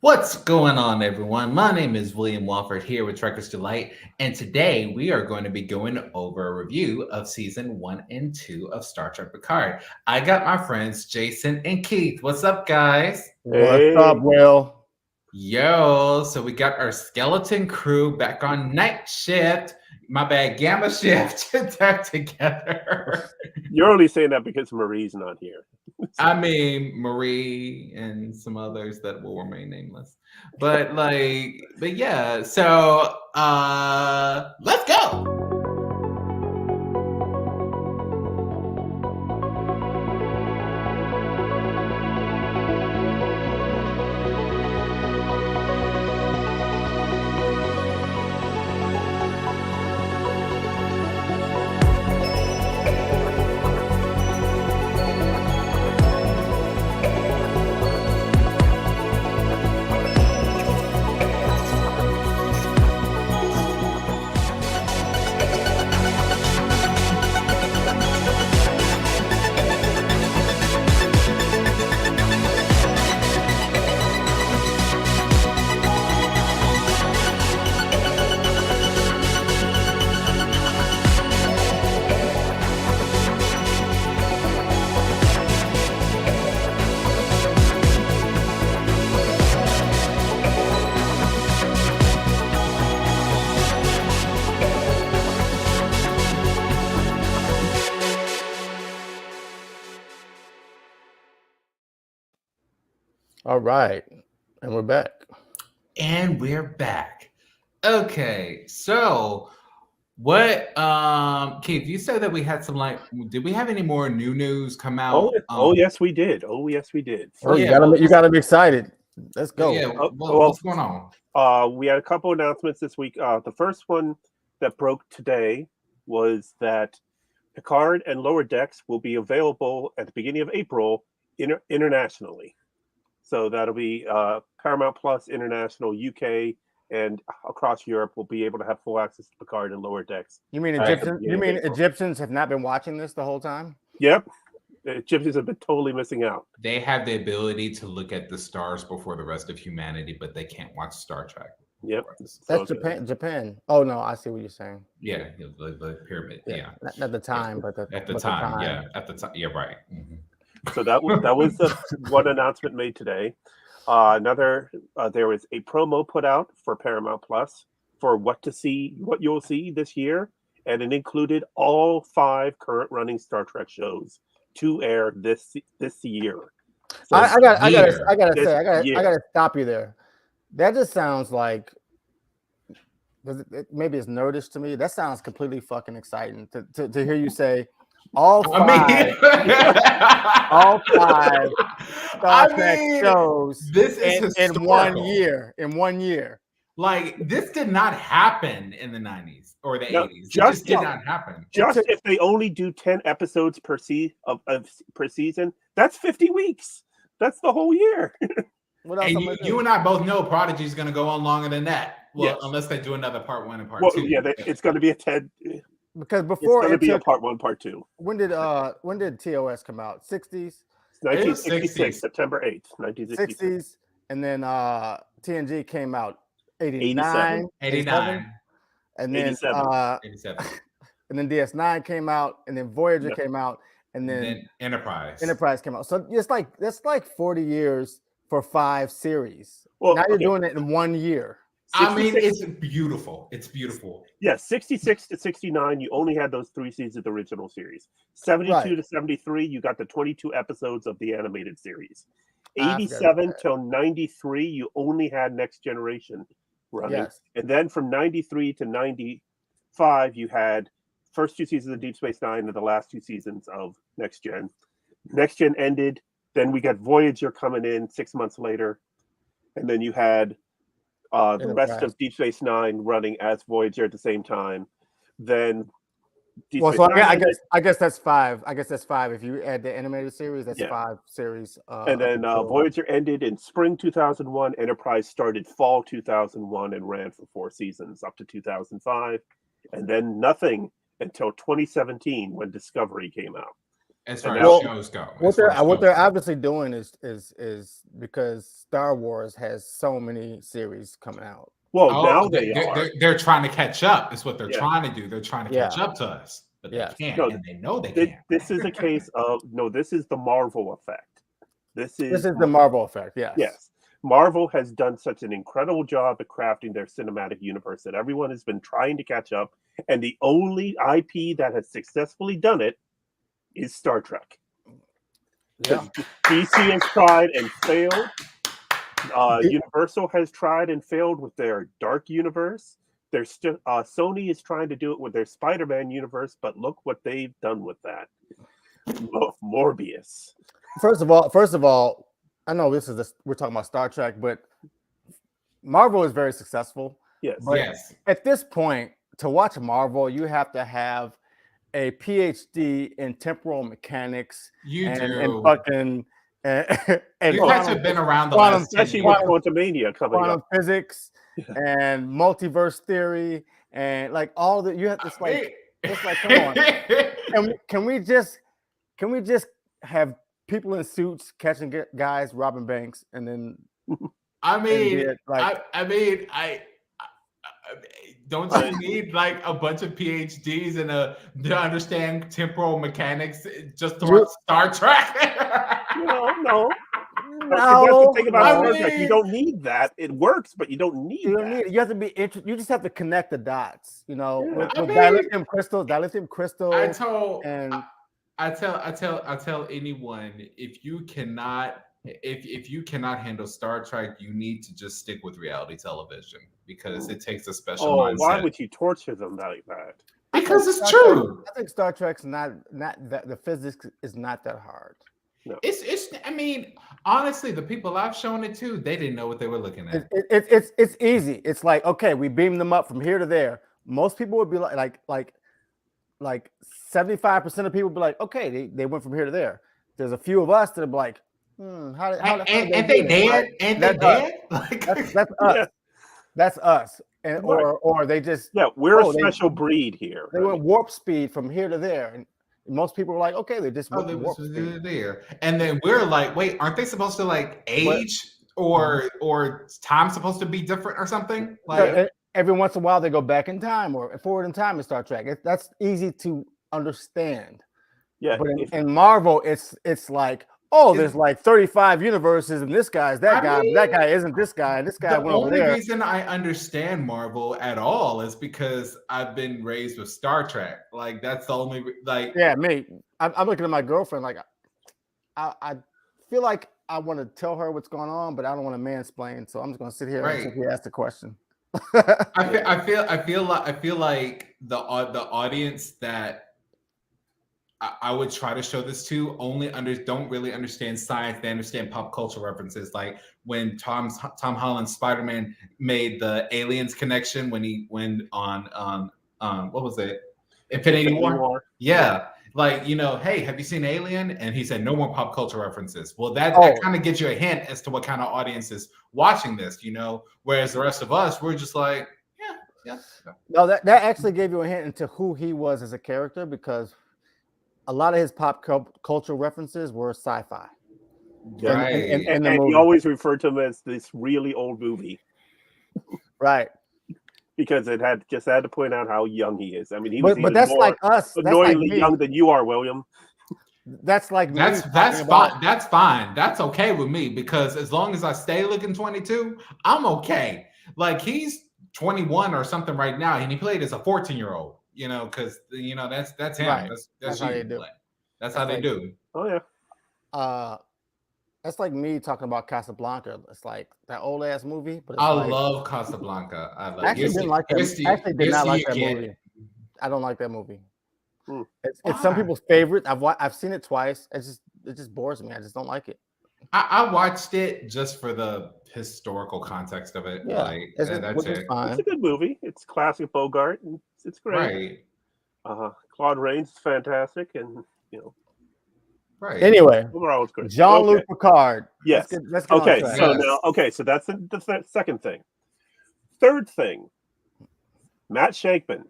What's going on, everyone? My name is William Walford here with Trekkers Delight, and today we are going to be going over a review of season 1 and 2 of Star Trek Picard. I got my friends Jason and Keith. What's up, guys? What's up, Hey, Will? Yo, so we got our skeleton crew back on night shift. My bad, gamma shift back together. you're only saying that because Marie's not here. I mean, Marie and some others that will remain nameless. But yeah, so let's go. All right, and we're back. And we're back. Okay, so what Keith, you said that we had some did we have any more new news come Oh, out? oh yes, we did. Oh yes, we did. Oh, Yeah, you gotta be excited. Let's go. yeah, Oh, what's going on? we had a couple announcements this week. The first one that broke today was that Picard and Lower Decks will be available at the beginning of April internationally. So that'll be Paramount Plus International UK and across Europe will be able to have full access to Picard and Lower Decks. You mean at the Egyptians? You beginning of mean April. Egyptians have not been watching this the whole time? Yep. The Egyptians have been totally missing out. They have the ability to look at the stars before the rest of humanity, but they can't watch Star Trek. Yep. That's Japan. Japan. Oh no, I see what you're saying. Yeah, the pyramid. Yeah. Not the time, but At the time, yeah. At the time, yeah, right. So that was the one announcement made today. There was a promo put out for Paramount Plus for what you'll see this year, and it included all 5 current running Star Trek shows to air this year. So I gotta this say, I year. gotta stop you there. That just sounds like maybe it's nerdish to me. That sounds completely fucking exciting to hear you say all 5 all 5 Star Trek shows this is in 1 historical. year. In 1 year. Like this did not happen in the 90s or the No, 80s. It just did not happen. Just if they only do 10 episodes per season, that's 50 weeks. That's the whole year. What else? And you and I both know Prodigy is going to go on longer than that. Well, Yes. unless they do another part 1 and part Well, 2. yeah, it's going to be a 10. Because It's before going to it be a took, part 1, part 2. when did TOS come out? 60s, 1966, 60s. September 8th, 1966. 60s, and then TNG came out 89, 89, and then 87. 87. and then DS9 came out, and then Voyager Yeah. came out, and And then then Enterprise. Enterprise came out. So that's like 40 years for 5 series. Well, Now you're okay. doing it in 1 year. I mean, 66 it's beautiful. It's beautiful. Yeah, 66 to 69, you only had those 3 seasons of the original series. 72 Right. to 73, you got the 22 episodes of the animated series. I forgot 87 about that. till 93, you only had Next Generation running. Yes. And then from 93 to 95, you had first 2 seasons of Deep Space Nine and the last 2 seasons of Next Gen. Next Gen ended. Then we got Voyager coming in 6 months later. And then you had the rest Enterprise. of Deep Space Nine running as Voyager at the same time. Then Deep Well, Space so Nine I guess that's 5. I guess that's 5. If you add the animated series, that's Yeah. 5 series. and then Voyager ended in spring 2001. Enterprise started fall 2001 and ran for 4 seasons up to 2005. And then nothing until 2017 when Discovery came out. as far And as now- shows go. What as far as they're shows go. obviously doing is because Star Wars has so many series coming out. Well, Oh, now they are. they're trying to catch up. Is what they're Yeah. trying to do. They're trying to catch Yeah. up to us, but Yes. they can't, No, and they know they This, can't. this is a case of no. This is the Marvel effect. This is the Marvel effect. Yes. Yes. Marvel has done such an incredible job at crafting their cinematic universe that everyone has been trying to catch up. And the only IP that has successfully done it is Star Trek. Yeah. DC has tried and failed. Universal has tried and failed with their Dark Universe. There's still Sony is trying to do it with their Spider-Man universe, but look what they've done with that. Morbius. First of all, I know we're talking about Star Trek, but Marvel is very successful. Yes. But Yes. at this point, to watch Marvel, you have to have a PhD in temporal mechanics You and do. fucking and You guys have been around the quantum- last 10 Especially years. with Quantumania coming quantum up. physics and multiverse theory and like all the you have to it's like come on. Can we just have people in suits catching guys robbing banks and then I mean, and like I don't you need like a bunch of PhDs and to understand temporal mechanics just to watch Star Trek? No. But that's no, the thing about I Star Trek. You mean- don't need that. It works, but you don't need you don't that. need it. You have to be you just have to connect the dots, you know, Yeah. with I mean- dilithium crystal I told and I tell anyone if you cannot handle Star Trek, you need to just stick with reality television because it takes a special mindset. Why would you torture them like that? Because it's Star Trek- true. I think Star Trek's not that the physics is not that hard. It's I mean, honestly, the people I've shown it to, they didn't know what they were looking at. It's easy. It's like, okay, we beam them up from here to there. Most people would be like 75% of people would be like, okay, they went from here to there. There's a few of us that are like, how And they dead? And they dead? That's us. That's us. And or they just we're Oh, a special breed here. they went warp speed from here to there. And most people were like, okay, they just went they warp was speed. there. And then we're like, wait, aren't they supposed to like age or time supposed to be different or something? Like Every once in a while they go back in time or forward in time in Star Trek. That's easy to understand. Yeah. But in Marvel, it's like, there's like 35 universes, and this guy's that guy, but that guy isn't this guy, and this guy went over there. The only reason I understand Marvel at all is because I've been raised with Star Trek. Like that's the only Yeah, me. I'm looking at my girlfriend like I feel like I want to tell her what's going on, but I don't want to mansplain, so I'm just gonna sit here until he asks the question. I feel like the audience that I would try to show this to don't really understand science. They understand pop culture references, like when Tom Holland's Spider-Man made the aliens connection when he went on what was it, Infinity War? Yeah, like hey, have you seen Alien? And he said no more pop culture references. Well, that kind of gives you a hint as to what kind of audience is watching this, Whereas the rest of us, we're just like, yeah. No, that actually gave you a hint into who he was as a character because a lot of his pop culture references were sci-fi. Right. And he always referred to him as this really old movie. Right. Because it had to point out how young he is. I mean, but that's like us. Annoyingly young than you are, William. That's like that's fine. That's fine. That's okay with me because as long as I stay looking 22, I'm okay. Like he's 21 or something right now, and he played as a 14-year-old. Because that's him. Right. That's how they do. That's how they do. Oh yeah. That's like me talking about Casablanca. It's like that old ass movie, but I love Casablanca. I actually didn't like that. Actually, did not like that movie. I don't like that movie. It's some people's favorite. I've seen it twice. It just bores me. I just don't like it. I watched it just for the historical context of it. Yeah, that's it. Fine. It's a good movie. It's classic Bogart. And it's great. Right. Claude Rains is fantastic, and Right. Anyway, overall it's great. Jean-Luc Picard. Yes. Let's get okay. on track. So now, so that's the second thing. Third thing, Matt Shankman.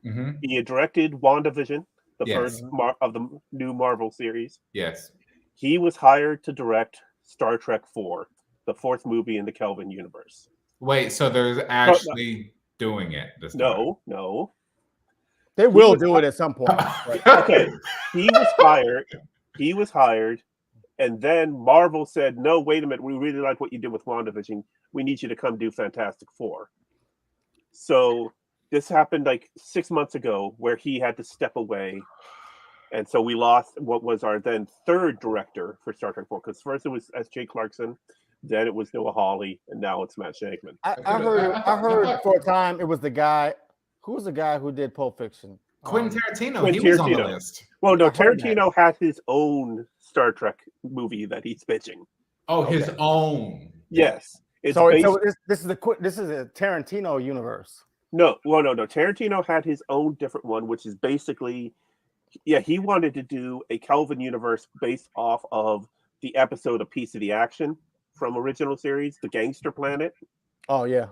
Mm-hmm. He had directed WandaVision. the first of the new Marvel series. Yes. He was hired to direct Star Trek 4, the fourth movie in the Kelvin universe. Wait, so they're actually doing it this time? No. They will do it at some point. Okay, he was hired, and then Marvel said, "No, wait a minute. We really like what you did with WandaVision. We need you to come do Fantastic Four." So this happened like 6 months ago, where he had to step away, and so we lost what was our then third director for Star Trek 4. Because first it was S.J. Clarkson, then it was Noah Hawley, and now it's Matt Shakman. I heard for a time it was the guy. Who was the guy who did Pulp Fiction? Quentin Tarantino. He was on the list. Well, no, Tarantino had his own Star Trek movie that he's pitching. Oh, his own. Yes. This is a Tarantino universe. No. Tarantino had his own different one, which is basically, he wanted to do a Kelvin universe based off of the episode A Piece of the Action from original series, The Gangster Planet. Oh, yeah.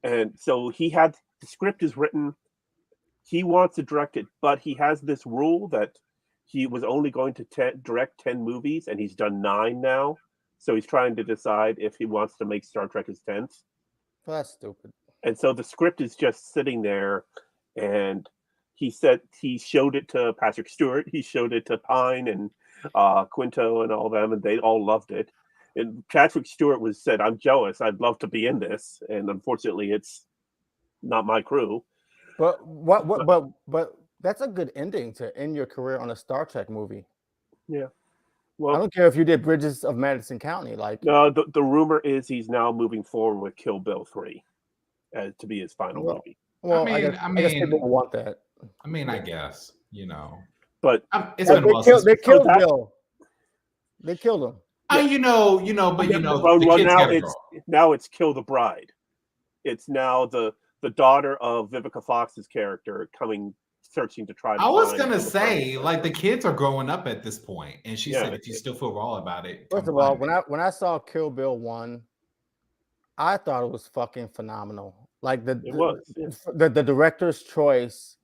And so the script is written. He wants to direct it, but he has this rule that he was only going to direct 10 movies, and he's done 9 now. So he's trying to decide if he wants to make Star Trek his 10th. Well, that's stupid. And so the script is just sitting there, and he said he showed it to Patrick Stewart, he showed it to Pine and Quinto and all them, and they all loved it. And Patrick Stewart said, "I'm jealous. I'd love to be in this, and unfortunately, it's not my crew." But that's a good ending to end your career on a Star Trek movie. Yeah. Well, I don't care if you did Bridges of Madison County. No, the rumor is he's now moving forward with Kill Bill 3 to be his final movie. Well, I guess people want that. I mean, I guess, but it's been they killed Bill. They killed him. Now it's Kill the Bride. It's now the daughter of Vivica Fox's character searching to try to. I was gonna say, the kids are growing up at this point, and she said, if you still feel raw about it. First of all, when I saw Kill Bill 1, I thought it was fucking phenomenal. The director's choice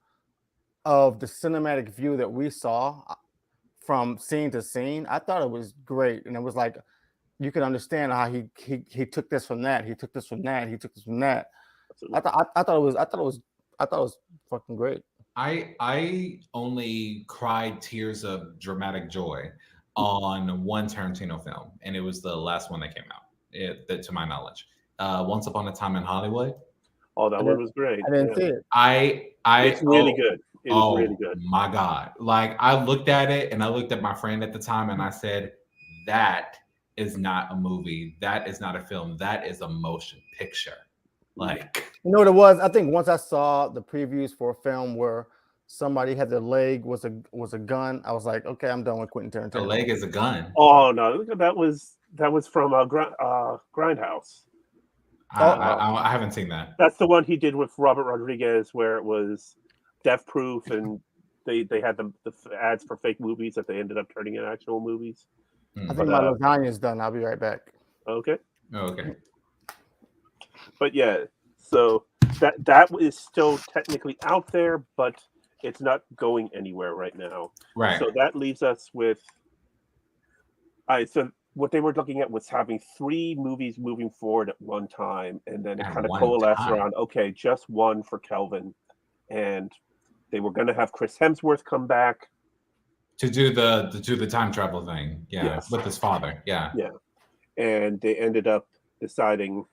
of the cinematic view that we saw from scene to scene, I thought it was great, and it was like you could understand how he took this from that, he took this from that, he took this from that. I thought it was fucking great. I only cried tears of dramatic joy on one Tarantino film, and it was the last one that came out, to my knowledge. Once Upon a Time in Hollywood. Oh, that one was great. I didn't see it. It's really good. It was really good. My God. I looked at it, and I looked at my friend at the time, and I said, that is not a movie. That is not a film. That is a motion picture. You know what it was? I think once I saw the previews for a film where somebody had their leg was a gun, I was like, okay, I'm done with Quentin Tarantino. The leg is a gun. Oh no, that was from Grindhouse. I haven't seen that. That's the one he did with Robert Rodriguez, where it was death proof, and they had the ads for fake movies that they ended up turning into actual movies. I think my lasagna is done. I'll be right back. Okay. Okay. But yeah, so that is still technically out there, but it's not going anywhere right now. Right. So that leaves us with. So what they were looking at was having 3 movies moving forward at one time, and then it kind of coalesced around just one for Kelvin, and they were going to have Chris Hemsworth come back to do the time travel thing, with his father, and they ended up deciding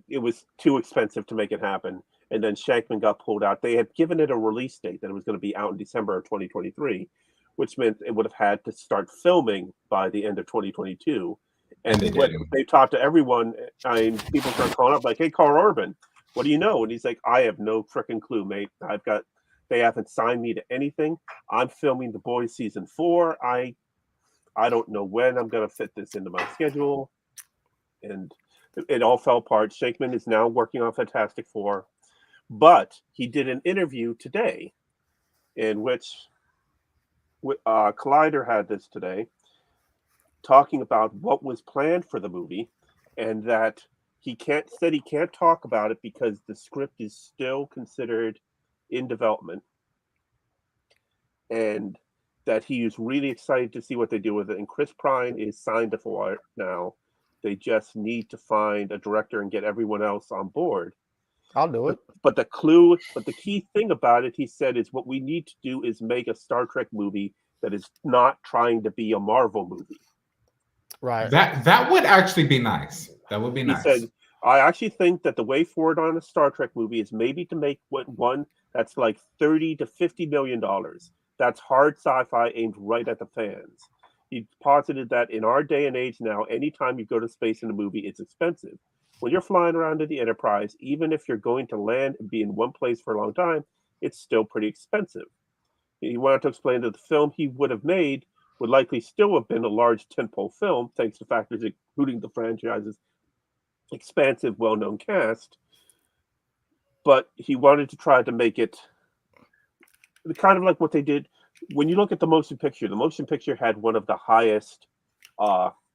it was too expensive to make it happen, and then Shankman got pulled out. They had given it a release date that it was going to be out in December of 2023, which meant it would have had to start filming by the end of 2022. And they talked to everyone, people start calling up like, "Hey, Carl Urban, what do you know?" And he's like, "I have no freaking clue, mate. They haven't signed me to anything. I'm filming The Boys season 4. I don't know when I'm going to fit this into my schedule." And it all fell apart. Shankman is now working on Fantastic Four, but he did an interview today in which Collider had this today, talking about what was planned for the movie, and that he can't talk about it because the script is still considered in development. and that he is really excited to see what they do with it. And Chris Pine is signed for it now. They just need to find a director and get everyone else on board. I'll do it. But the key thing about it, he said, is what we need to do is make a Star Trek movie that is not trying to be a Marvel movie. Right. That would actually be nice. That would be nice. He said, I actually think that the way forward on a Star Trek movie is maybe to make one that's like $30 to $50 million. That's hard sci-fi aimed right at the fans. He posited that in our day and age now, anytime you go to space in a movie, it's expensive. When you're flying around in the Enterprise, even if you're going to land and be in one place for a long time, it's still pretty expensive. He wanted to explain that the film he would have made would likely still have been a large tentpole film, thanks to factors including the franchise's expansive, well-known cast. But he wanted to try to make it kind of like what they did. When you look at the motion picture had one of the highest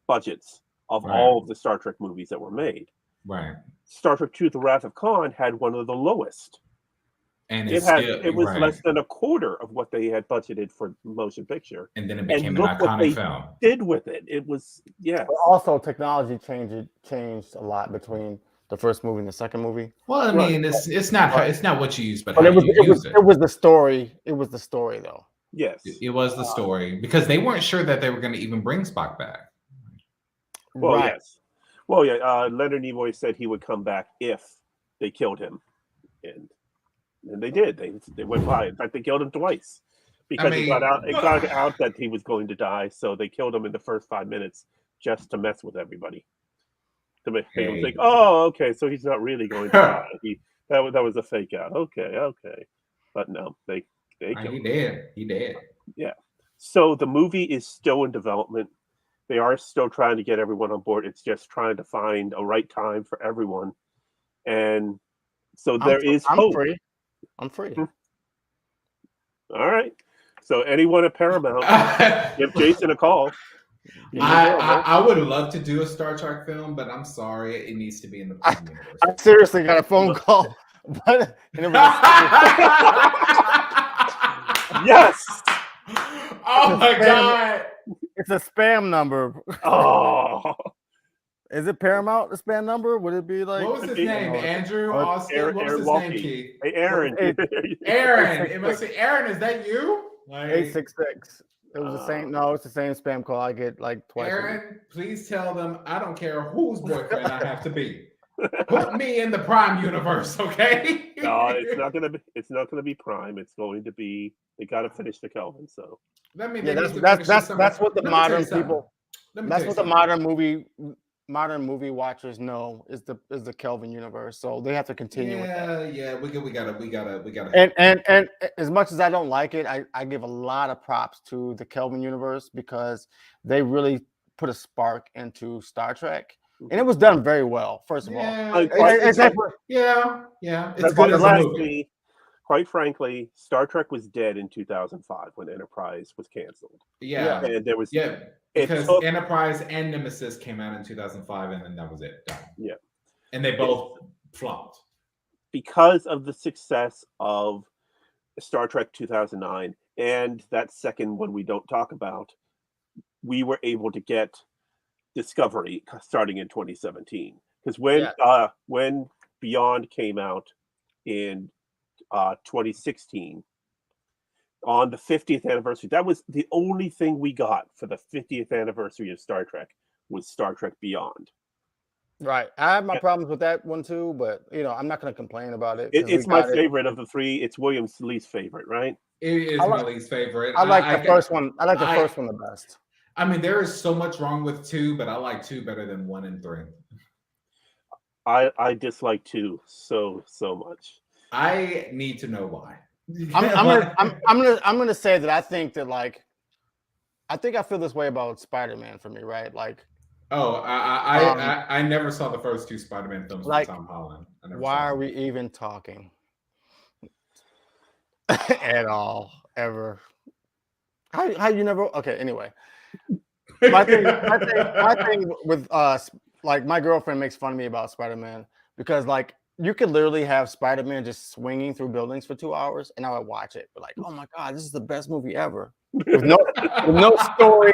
budgets of all of the Star Trek movies that were made. Right. Star Trek II: The Wrath of Khan had one of the lowest. And it was less than a quarter of what they had budgeted for motion picture. And then it became an iconic film. Did with it. It was, yeah. But also, technology changed a lot between the first movie and the second movie. Well, I mean, it's not what you use, but it was the story. It was the story, though. Yes, it was the story, because they weren't sure that they were going to even bring Spock back. Well, yes. Well, yeah. Leonard Nimoy said he would come back if they killed him, and they did. They went by. In fact, they killed him twice because it got out that he was going to die. So they killed him in the first 5 minutes just to mess with everybody. To make them think, oh, okay, so he's not really going to die. That was a fake out. Okay, but no, they killed him. He did. Yeah. So the movie is still in development. They are still trying to get everyone on board. It's just trying to find a right time for everyone. And so there is hope. I'm free. All right. So anyone at Paramount, give Jason a call. I would love to do a Star Trek film, but I'm sorry, it needs to be in the Prime universe. I seriously got a phone call. But yes. Oh my God. It's a spam number. Oh. Is it Paramount, the spam number? Would it be like... What was his name? Andrew? Austin? Aaron, what was his Walkie. name, Keith? Hey, Aaron. Aaron. It must be Aaron. Is that you? 866. It was the same. No, it's the same spam call I get like twice. Aaron, please tell them I don't care whose boyfriend I have to be. Put me in the Prime universe, okay? No, it's not gonna be. It's not gonna be Prime. It's going to be. They got to finish the Kelvin. So that's what the modern people. That's what the modern movie watchers know is the Kelvin universe. So they have to continue with that. Yeah, we gotta. And as much as I don't like it, I give a lot of props to the Kelvin universe because they really put a spark into Star Trek. And it was done very well, first of all. It's good as a movie. Quite frankly, Star Trek was dead in 2005 when Enterprise was canceled. Yeah. And there was... Yeah, because Enterprise and Nemesis came out in 2005, and then that was it. Done. Yeah. And they both flopped. Because of the success of Star Trek 2009 and that second one we don't talk about, we were able to get Discovery starting in 2017. Because when Beyond came out in 2016, on the 50th anniversary, that was the only thing we got for the 50th anniversary of Star Trek was Star Trek Beyond. Right. I have my problems with that one too, but I'm not going to complain about it. It's my favorite of the three. It's William's least favorite, right? It is my least favorite. I like the first one. I like the first one the best. I mean, there is so much wrong with 2, but I like 2 better than 1 and 3. I dislike 2 so much. I need to know why. I'm gonna say that I think I feel this way about Spider-Man for me, right? Like, I never saw the first 2 Spider-Man films with Tom Holland. Why are we even talking at all ever? How you never? Okay, anyway. My thing with like my girlfriend makes fun of me about Spider-Man because like you could literally have Spider-Man just swinging through buildings for 2 hours, and I would watch it. Like, oh my god, this is the best movie ever. With no story,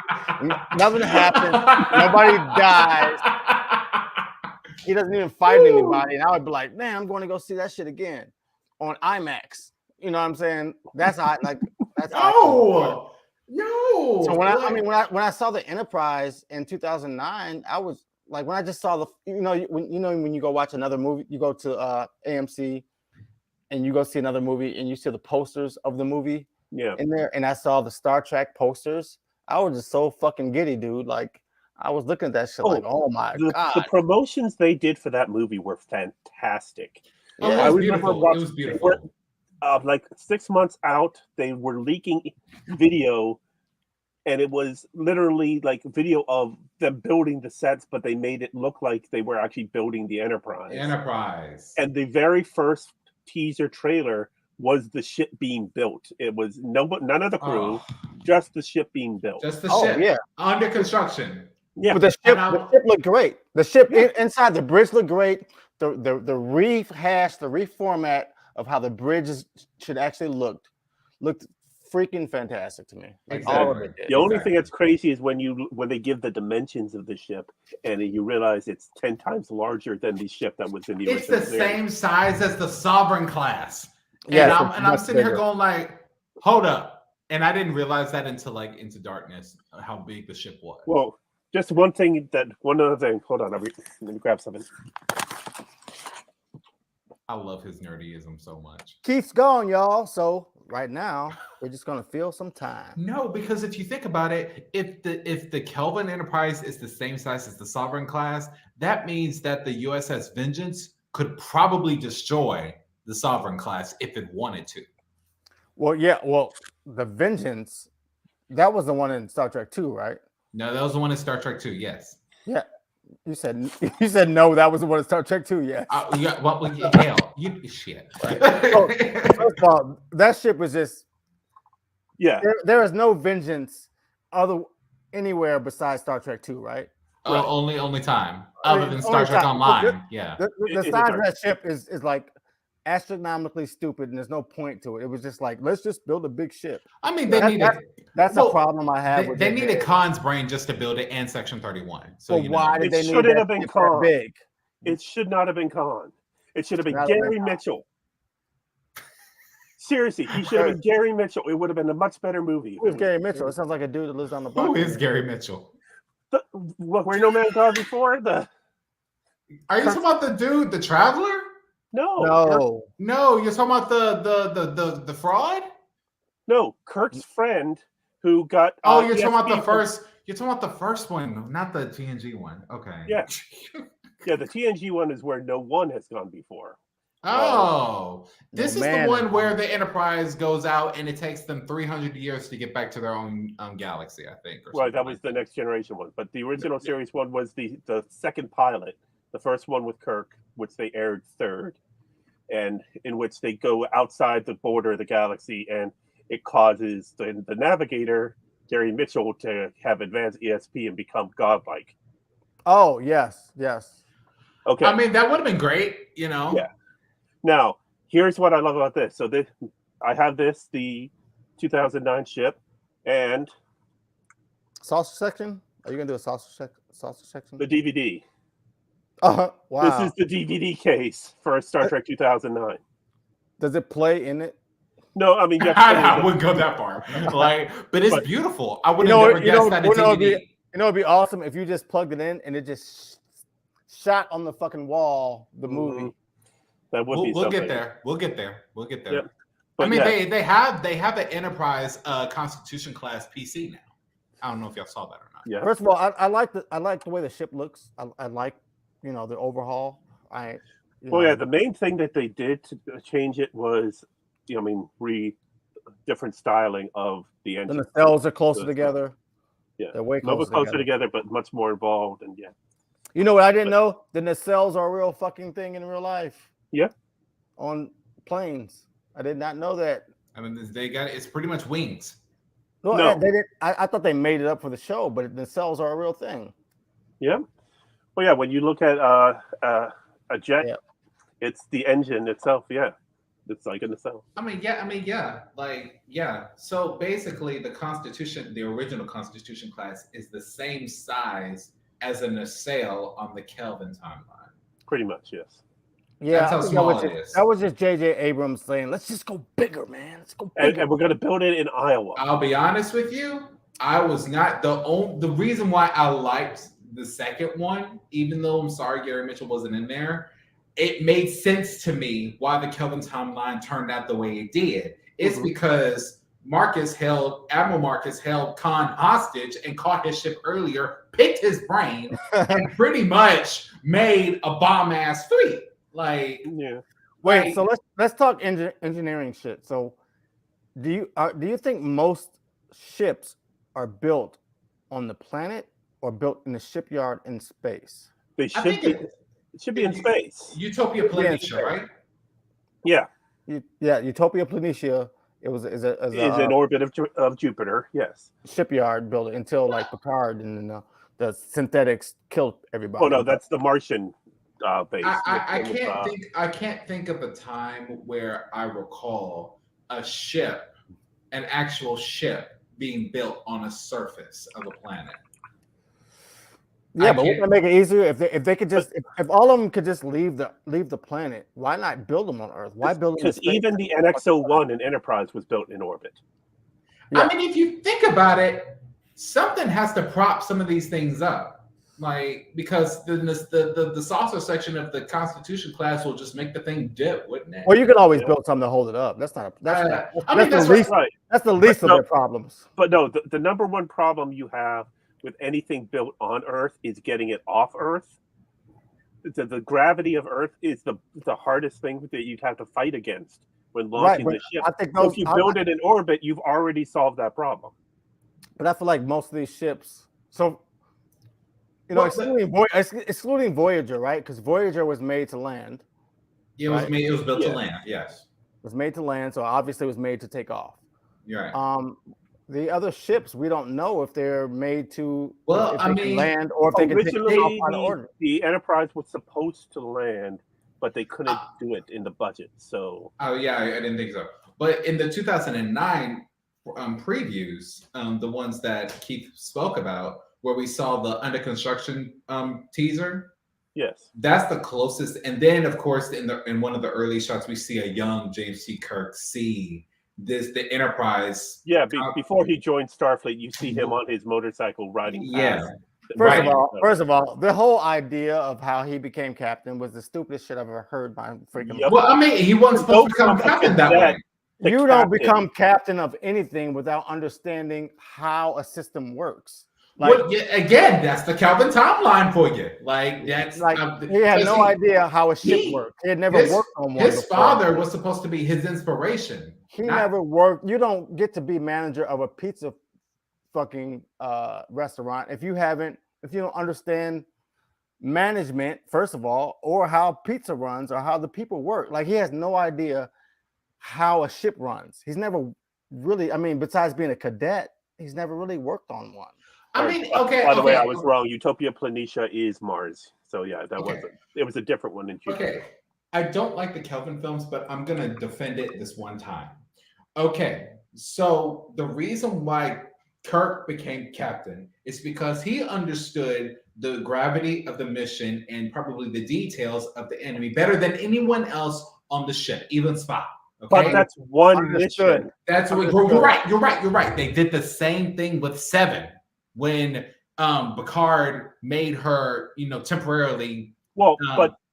nothing happens, nobody dies. He doesn't even fight anybody, and I would be like, man, I'm going to go see that shit again on IMAX. You know what I'm saying? That's how that's how no. So when I saw the Enterprise in 2009, I was like, when I just saw when you go watch another movie, you go to AMC and you go see another movie and you see the posters of the movie in there, and I saw the Star Trek posters. I was just so fucking giddy, dude. Like, I was looking at that shit like, oh my god. The promotions they did for that movie were fantastic. Yeah, it was beautiful. It was beautiful. Like 6 months out, they were leaking video, and it was literally like video of them building the sets, but they made it look like they were actually building the Enterprise. And the very first teaser trailer was the ship being built. It was none of the crew, just the ship being built. Just the ship, under construction. Yeah, but the ship looked great. The ship inside the bridge looked great. The rehash, the reformat of how the bridges should actually looked freaking fantastic to me. Like, exactly. All of it did. The only thing that's crazy is when they give the dimensions of the ship and you realize it's 10 times larger than the ship that was in the original. It's the same size as the Sovereign class. Yeah, and I'm sitting here going like, hold up. And I didn't realize that until Into Darkness, how big the ship was. Well, just one other thing. Hold on, let me grab something. I love his nerdyism so much. Keith's gone, y'all. So right now, we're just gonna fill some time. No, because if you think about it, if the Kelvin Enterprise is the same size as the Sovereign class, that means that the USS Vengeance could probably destroy the Sovereign class if it wanted to. Well, yeah. Well, the Vengeance, that was the one in Star Trek 2, right? No, that was the one in Star Trek 2. Yes. Yeah. You said no. That was the one in Star Trek 2. Yeah. Hell, you shit. So, first of all, that ship was just. Yeah. There is no Vengeance anywhere besides Star Trek 2, right? Only time other than Star Trek Online. The size of that ship is like astronomically stupid, and there's no point to it. It was just like, let's just build a big ship. I mean, that's a problem I have. They needed Khan's brain just to build it and Section 31. So why did they need shouldn't have been Khan. Big? It should not have been Khan. It should have been Gary Mitchell. Seriously, he should have been Gary Mitchell. It would have been a much better movie. Who's Gary Mitchell? It sounds like a dude that lives on the block. Who is Gary Mitchell? Look, where No Man Gone Before? Are you talking about the dude, the Traveler? No, you're talking about the fraud? No, Kirk's friend who got. You're talking about the first. You're talking about the first one, not the TNG one. Okay. Yeah, yeah. The TNG one is where no one has gone before. This is the one where the Enterprise goes out and it takes them 300 years to get back to their own galaxy, I think. Right, that was the Next Generation one, but the original series one was the second pilot. The first one with Kirk, which they aired third, and in which they go outside the border of the galaxy, and it causes the navigator, Gary Mitchell, to have advanced ESP and become godlike. Oh, yes. Okay. I mean, that would have been great, Yeah. Now, here's what I love about this. So I have the 2009 ship, and sausage section. Are you gonna do a sausage section? The DVD. Wow. This is the DVD case for Star Trek 2009. Does it play in it? No, I mean, I wouldn't go that far. But it's beautiful. I would have never guessed that it's DVD. It'd be awesome if you just plugged it in and it just shot on the fucking wall the movie. That would be we'll get there. We'll get there. Yep. I mean, they have an Enterprise Constitution class PC now. I don't know if y'all saw that or not. Yeah. First of all, I like the way the ship looks. I like the overhaul. The main thing that they did to change it was, different styling of the engine. The nacelles are closer together. Yeah, they're way closer together, but much more involved. And you know what I didn't know? The nacelles are a real fucking thing in real life. Yeah, on planes. I did not know that. I mean, it's pretty much wings. No. They did. I thought they made it up for the show, but the nacelles are a real thing. Yeah. Well, yeah. When you look at a jet, It's the engine itself. Yeah, it's like in the cell. yeah. So basically, the original Constitution class, is the same size as a nacelle on the Kelvin timeline. Pretty much, yes. Yeah, That's I how think small it is. that was just J.J. Abrams saying, "Let's just go bigger, man. Let's go And, bigger." and we're going to build it in Iowa. I'll be honest with you. I was not the reason why I liked the second one, even though I'm sorry Gary Mitchell wasn't in there. It made sense to me why the Kelvin timeline turned out the way it did. It's because Admiral Marcus held Khan hostage and caught his ship earlier, picked his brain, and pretty much made a bomb ass fleet. Like, Yeah. Wait, so let's talk engineering shit. So, do you think most ships are built on the planet or built in the shipyard in space? They should be. It should be in space. Utopia Planitia, right? Yeah. Utopia Planitia. It is in orbit of Jupiter. Yes. Shipyard built until like Picard and the synthetics killed everybody. Oh no, that's the Martian base. I can't think of a time where I recall an actual ship being built on a surface of a planet. Yeah, but wouldn't it make it easier if they could just if all of them could just leave the planet? Why not build them on Earth? Why build them? Because even the NX-01 in Enterprise was built in orbit. Yeah. I mean, if you think about it, something has to prop some of these things up, like because the saucer section of the Constitution class will just make the thing dip, wouldn't it? Well, you can always build something to hold it up. That's the least of their problems. But no, the number one problem you have with anything built on Earth is getting it off Earth. The gravity of Earth is the hardest thing that you'd have to fight against when launching the ship. So if you build it in orbit, you've already solved that problem. But I feel like most of these ships, excluding Voyager, right? Because Voyager was made to land. Yeah, it was built to land. Yes, it was made to land, so obviously it was made to take off. You're right. The other ships, we don't know if they're made to land or if they can take off on order. The Enterprise was supposed to land, but they couldn't do it in the budget. So I didn't think so. But in the 2009 previews, the ones that Keith spoke about, where we saw the under construction teaser. Yes, that's the closest. And then, of course, in one of the early shots, we see a young James T. Kirk see the Enterprise. Yeah, before he joined Starfleet, you see him on his motorcycle riding past. First of all, the whole idea of how he became captain was the stupidest shit I've ever heard by freaking. Yep. Well, I mean, he wasn't supposed to become captain that way. You don't become captain of anything without understanding how a system works. Again, that's the Kelvin timeline for you. Like that's he had no idea how a ship worked. He had never worked on one. His father was supposed to be his inspiration. He never worked. You don't get to be manager of a pizza fucking restaurant if you don't understand management, first of all, or how pizza runs or how the people work. Like he has no idea how a ship runs. He's never really, besides being a cadet, he's never really worked on one. By the way, I was wrong. Utopia Planitia is Mars. So yeah, it was a different one in Jupiter. Okay. I don't like the Kelvin films, but I'm gonna defend it this one time. Okay, so the reason why Kirk became captain is because he understood the gravity of the mission and probably the details of the enemy better than anyone else on the ship, even Spock. Okay? But that's one mission. That's what you're right. They did the same thing with Seven when Picard made her, temporarily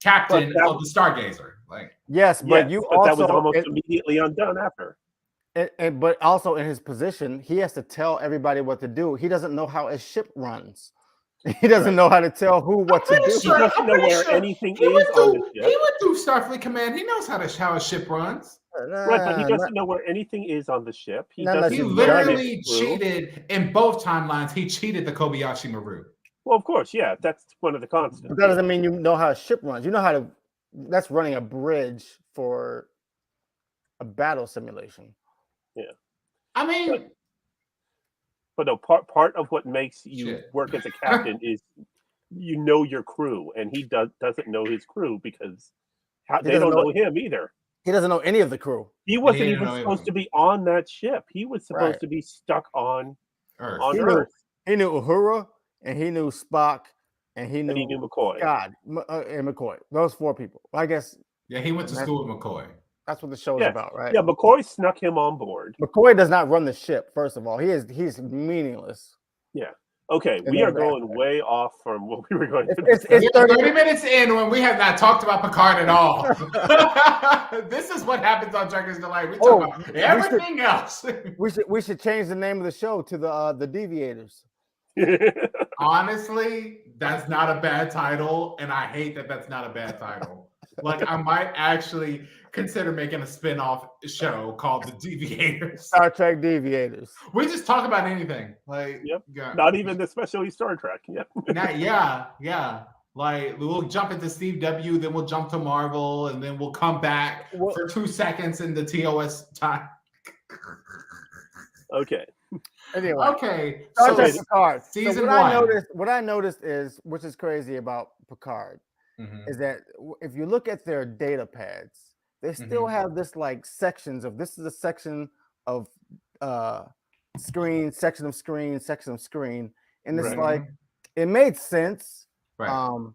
captain of the Stargazer. But that was almost immediately undone after. But also in his position, he has to tell everybody what to do. He doesn't know how a ship runs. He doesn't know how to tell what to do. He doesn't know where anything is on the ship. He went through Starfleet Command. He knows how a ship runs. Right, but he doesn't know where anything is on the ship. He literally cheated in both timelines. He cheated the Kobayashi Maru. Well, of course, yeah. That's one of the constants. But that doesn't mean you know how a ship runs. You know how to. That's running a bridge for a battle simulation. Yeah. But no, part of what makes you work as a captain is your crew, and he doesn't know his crew because They don't know him either. He doesn't know any of the crew. He wasn't even supposed to be on that ship. He was supposed to be stuck on Earth. He knew Uhura, and he knew Spock, and he knew McCoy. God, and McCoy. Those 4 people. I guess. Yeah, he went to school with McCoy. That's what the show is about, right? Yeah, McCoy snuck him on board. McCoy does not run the ship. First of all, he's meaningless. Yeah. Okay, we are going way off from what we were going to. It's 30 minutes in when we have not talked about Picard at all. This is what happens on Trekkers Delight. We talk about everything else. We should change the name of the show to the Deviators. Honestly, that's not a bad title, and I hate that that's not a bad title. Like, I might actually consider making a spin-off show called The Deviators. Star Trek Deviators. We just talk about anything. Like, not even especially Star Trek. Yeah. Like, we'll jump into Steve W., then we'll jump to Marvel, and then we'll come back for 2 seconds in the TOS time. Okay. Anyway. Okay. So Picard. Season 1. What I noticed is, which is crazy about Picard, is that if you look at their data pads, they still have this like sections of this is a section of screen, section of screen, section of screen, and it's like it made sense. And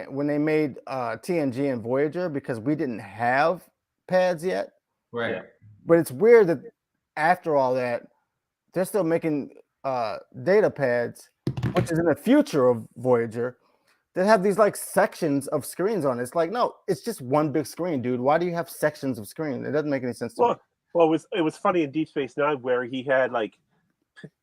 when they made TNG and Voyager, because we didn't have pads yet, but it's weird that after all that, they're still making data pads, which is in the future of Voyager, that have these like sections of screens on it. It's like, no, it's just one big screen, dude. Why do you have sections of screen? It doesn't make any sense to me. Well, it was funny in Deep Space Nine where he had like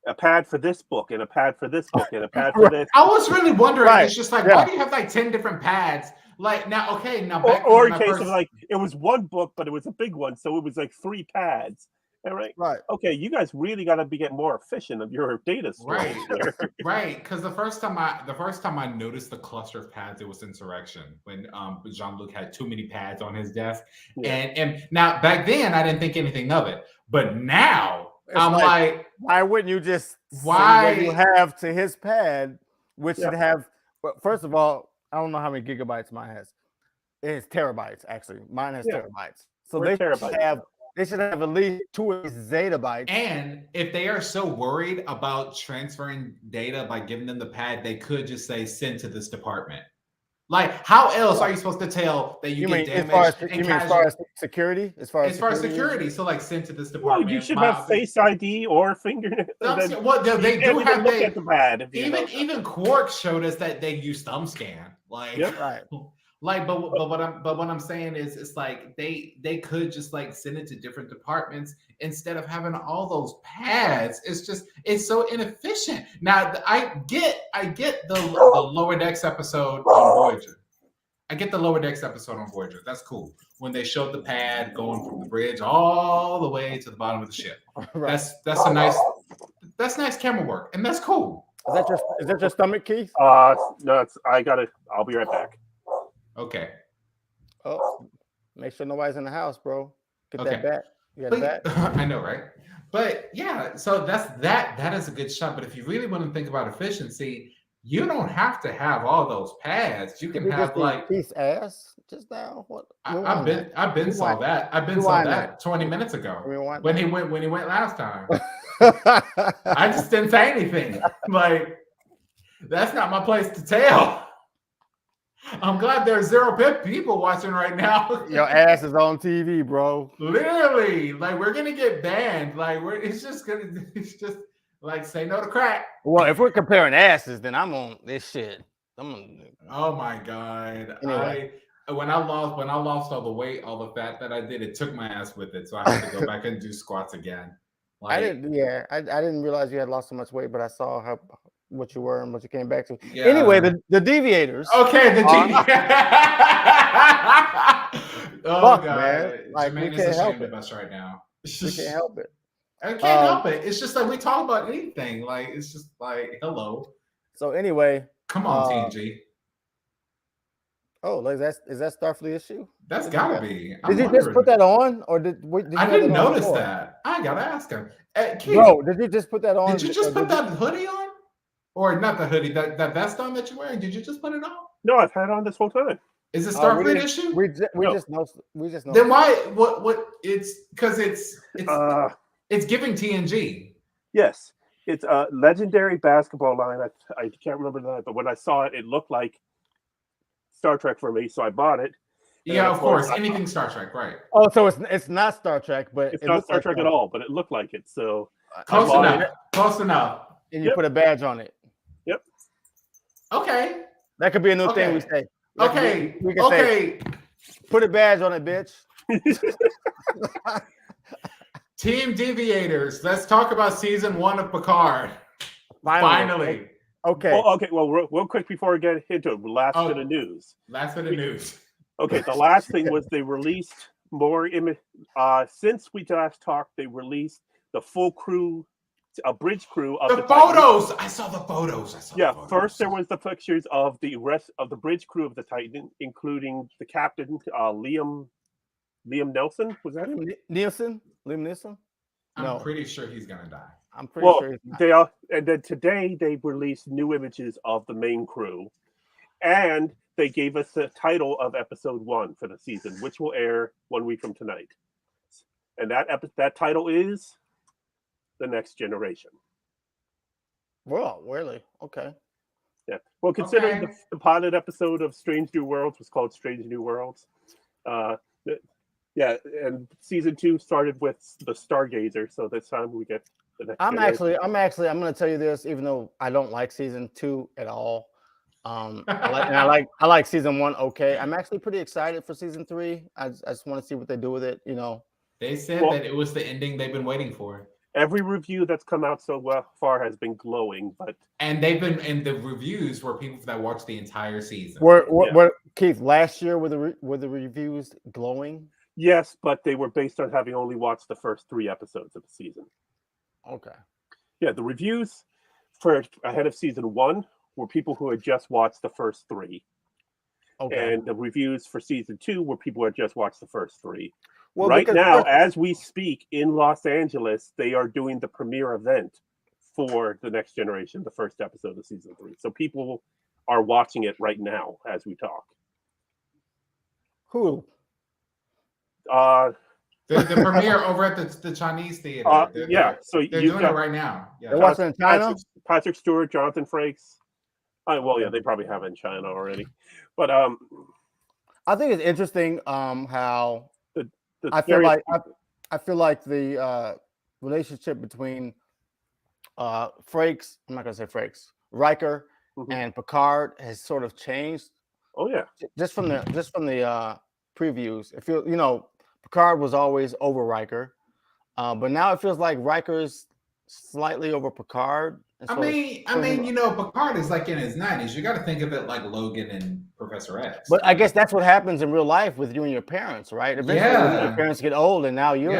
a pad for this book and a pad for this book and a pad for this. I was really wondering. It's just like, why do you have like 10 different pads? Like now, back or in case of like it was one book, but it was a big one, so it was like 3 pads. Right. Okay, you guys really got to get more efficient of your data storage. Right. Because the first time I noticed the cluster of pads, it was Insurrection when Jean-Luc had too many pads on his desk, and now back then I didn't think anything of it, but now I'm like, why wouldn't you just say what you have to his pad, which should have? Well, first of all, I don't know how many gigabytes mine has. It has terabytes actually. Mine has terabytes, so they should have at least 2 of these zettabytes. And if they are so worried about transferring data by giving them the pad, they could just say, send to this department. Like, how else are you supposed to tell that you get damaged? As far as security? As far as security, so like send to this department. Well, you should have Face ID or fingernail. Well, they do have look at the pad. Even Quark showed us that they use thumb scan. Like, Like, but what I'm saying is, it's like they could just like send it to different departments instead of having all those pads. It's so inefficient. Now I get the Lower Decks episode on Voyager. I get the Lower Decks episode on Voyager. That's cool. When they showed the pad going from the bridge all the way to the bottom of the ship. That's nice camera work, and that's cool. Is that your stomach, Keith? No, I'll be right back. Okay. Oh, make sure nobody's in the house, bro. Get that back. You got that? I know, right? But yeah, so that is a good shot. But if you really want to think about efficiency, you don't have to have all those pads. You can have like Keith's ass just now. What? I've been saw that. I've been saw that 20 minutes ago when he went last time. I just didn't say anything. Like, that's not my place to tell. I'm glad there's 0 people watching right now. Your ass is on TV, bro. Literally, like we're gonna get banned. Like it's just like say no to crack. Well, if we're comparing asses, then I'm on this shit. Oh my god! Anyway. When I lost all the weight, all the fat that I did, it took my ass with it. So I had to go back and do squats again. Like, I didn't realize you had lost so much weight, but I saw what you were and what you came back to. Yeah. Anyway, the Deviators. Okay, the Deviators. God, man. Like, Jermaine is ashamed of us right now. We can't help it. I can't help it. It's just like we talk about anything. Like it's just like hello. So anyway, come on, TNG. Oh, like is that Starfleet issue? That's gotta be. Did you just put that on, or did I didn't notice that? I gotta ask him. Keith, bro, did you just put that on? Did you just put that hoodie on, or not the hoodie? That vest on that you're wearing? Did you just put it on? No, I've had it on this whole time. Is it We Starfleet didn't- issue? we No. just know. We just know. Then why? What? It's because it's Uh, giving TNG. yes, it's a legendary basketball line. I can't remember that, but when I saw it, it looked like Star Trek for me, so I bought it. And Yeah, then, of course. Anything Star Trek, right? Oh, so it's not Star Trek, but It's it not looks Star like Trek at all, but it looked like it. So Close bought enough. it. Close enough. And you Yep. put a badge on it. Okay. That could be a new Okay. thing we say. That could Okay. be- we can say, Okay. put a badge on it, bitch. Team Deviators. Let's talk about season 1 of Picard. Finally. Okay. Well, okay. Well, real quick before we get into it, last bit of news. Last bit of news. Okay, the last thing was they released more image. Since we last talked, they released the full crew, a bridge crew of The photos. I saw the photos. Yeah, first there was the pictures of the rest of the bridge crew of the Titan, including the captain, Liam Nelson. Was that him? Liam Neeson? I'm No. pretty sure he's gonna die. I'm pretty Well, sure he's not. they are, and then today they released new images of the main crew, and they gave us the title of episode 1 for the season, which will air 1 week from tonight. And that title is The Next Generation. Well, really? Okay. Yeah. Well, considering Okay. the pilot episode of Strange New Worlds was called Strange New Worlds, yeah, and season 2 started with the Stargazer, so this time we get the next. I'm generation. going to tell you this, even though I don't like season 2 at all. I like season 1. Okay, I'm actually pretty excited for season 3. I just want to see what they do with it. You know, They said that it was the ending they've been waiting for. Every review that's come out so far has been glowing, and they've been in the reviews were people that watched the entire season. Were Keith, last year were the reviews glowing? Yes, but they were based on having only watched the first 3 episodes of the season. Okay. Yeah, the reviews for ahead of season 1 were people who had just watched the first 3. Okay. And the reviews for season 2 were people who had just watched the first 3. Well, right now, as we speak in Los Angeles, they are doing the premiere event for The Next Generation, the first episode of season 3. So people are watching it right now as we talk. Who? The premiere over at the Chinese theater. So they're doing it right now. Yeah. They're watching in China. Patrick Stewart, Jonathan Frakes. Well, yeah, they probably have it in China already. But I think it's interesting how the I feel like the relationship between Frakes, I'm not gonna say Frakes, Riker and Picard has sort of changed. Oh yeah, just from the previews. It feels, Picard was always over Riker, but now it feels like Riker's slightly over Picard. I mean, Picard is like in his 90s. You got to think of it like Logan and Professor X. But I guess that's what happens in real life with you and your parents, right? Eventually, your parents get old, and now you're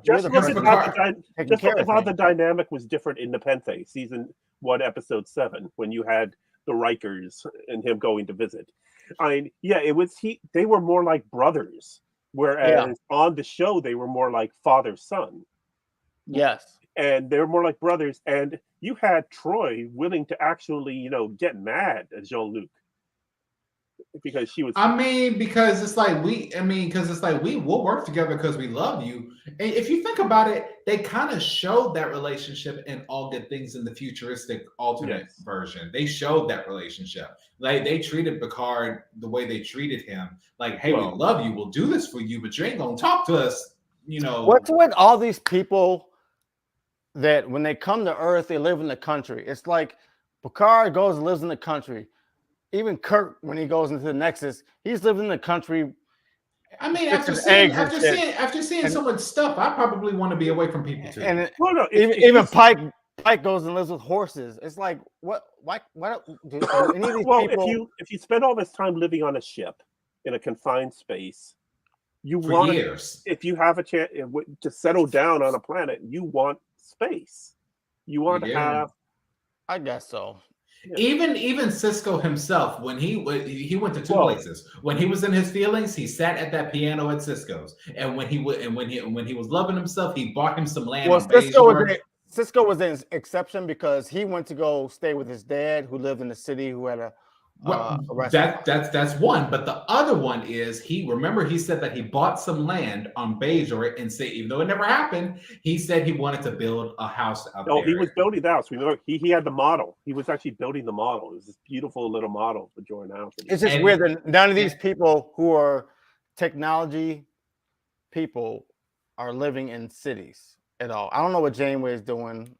just the look person at how the dynamic was different in Nepenthe, season 1, episode 7, when you had the Rikers and him going to visit. They were more like brothers, whereas on the show they were more like father-son. Yes. And they're more like brothers. And you had Troy willing to actually, get mad at Jean-Luc because she was. Because it's like we will work together because we love you. And if you think about it, they kind of showed that relationship in All Good Things in the futuristic alternate version. They showed that relationship. Like they treated Picard the way they treated him. Like, hey, we love you. We'll do this for you, but you ain't gonna talk to us. What's with all these people that when they come to Earth, they live in the country? It's like Picard goes and lives in the country. Even Kirk, when he goes into the Nexus, he's living in the country. After seeing so much stuff, I probably want to be away from people too. And even Pike goes and lives with horses. It's like, what? Why do any of these people? If you spend all this time living on a ship in a confined space, if you have a chance to settle down on a planet, you want space. You want to have. I guess so. Yeah. Even Cisco himself, when he went to 2 places. When he was in his feelings, he sat at that piano at Cisco's, and when he was loving himself, he bought him some land. Well, Cisco was an exception because he went to go stay with his dad, who lived in the city, who had a arrested. That's one, but the other one is he said that he bought some land on Bajor and say, even though it never happened, he said he wanted to build a house out No, there. he was building the house. Remember, he had the model. He was actually building the model. It was this beautiful little model for Jordan House. It's just weird that none of these people who are technology people are living in cities at all. I don't know what Janeway is doing.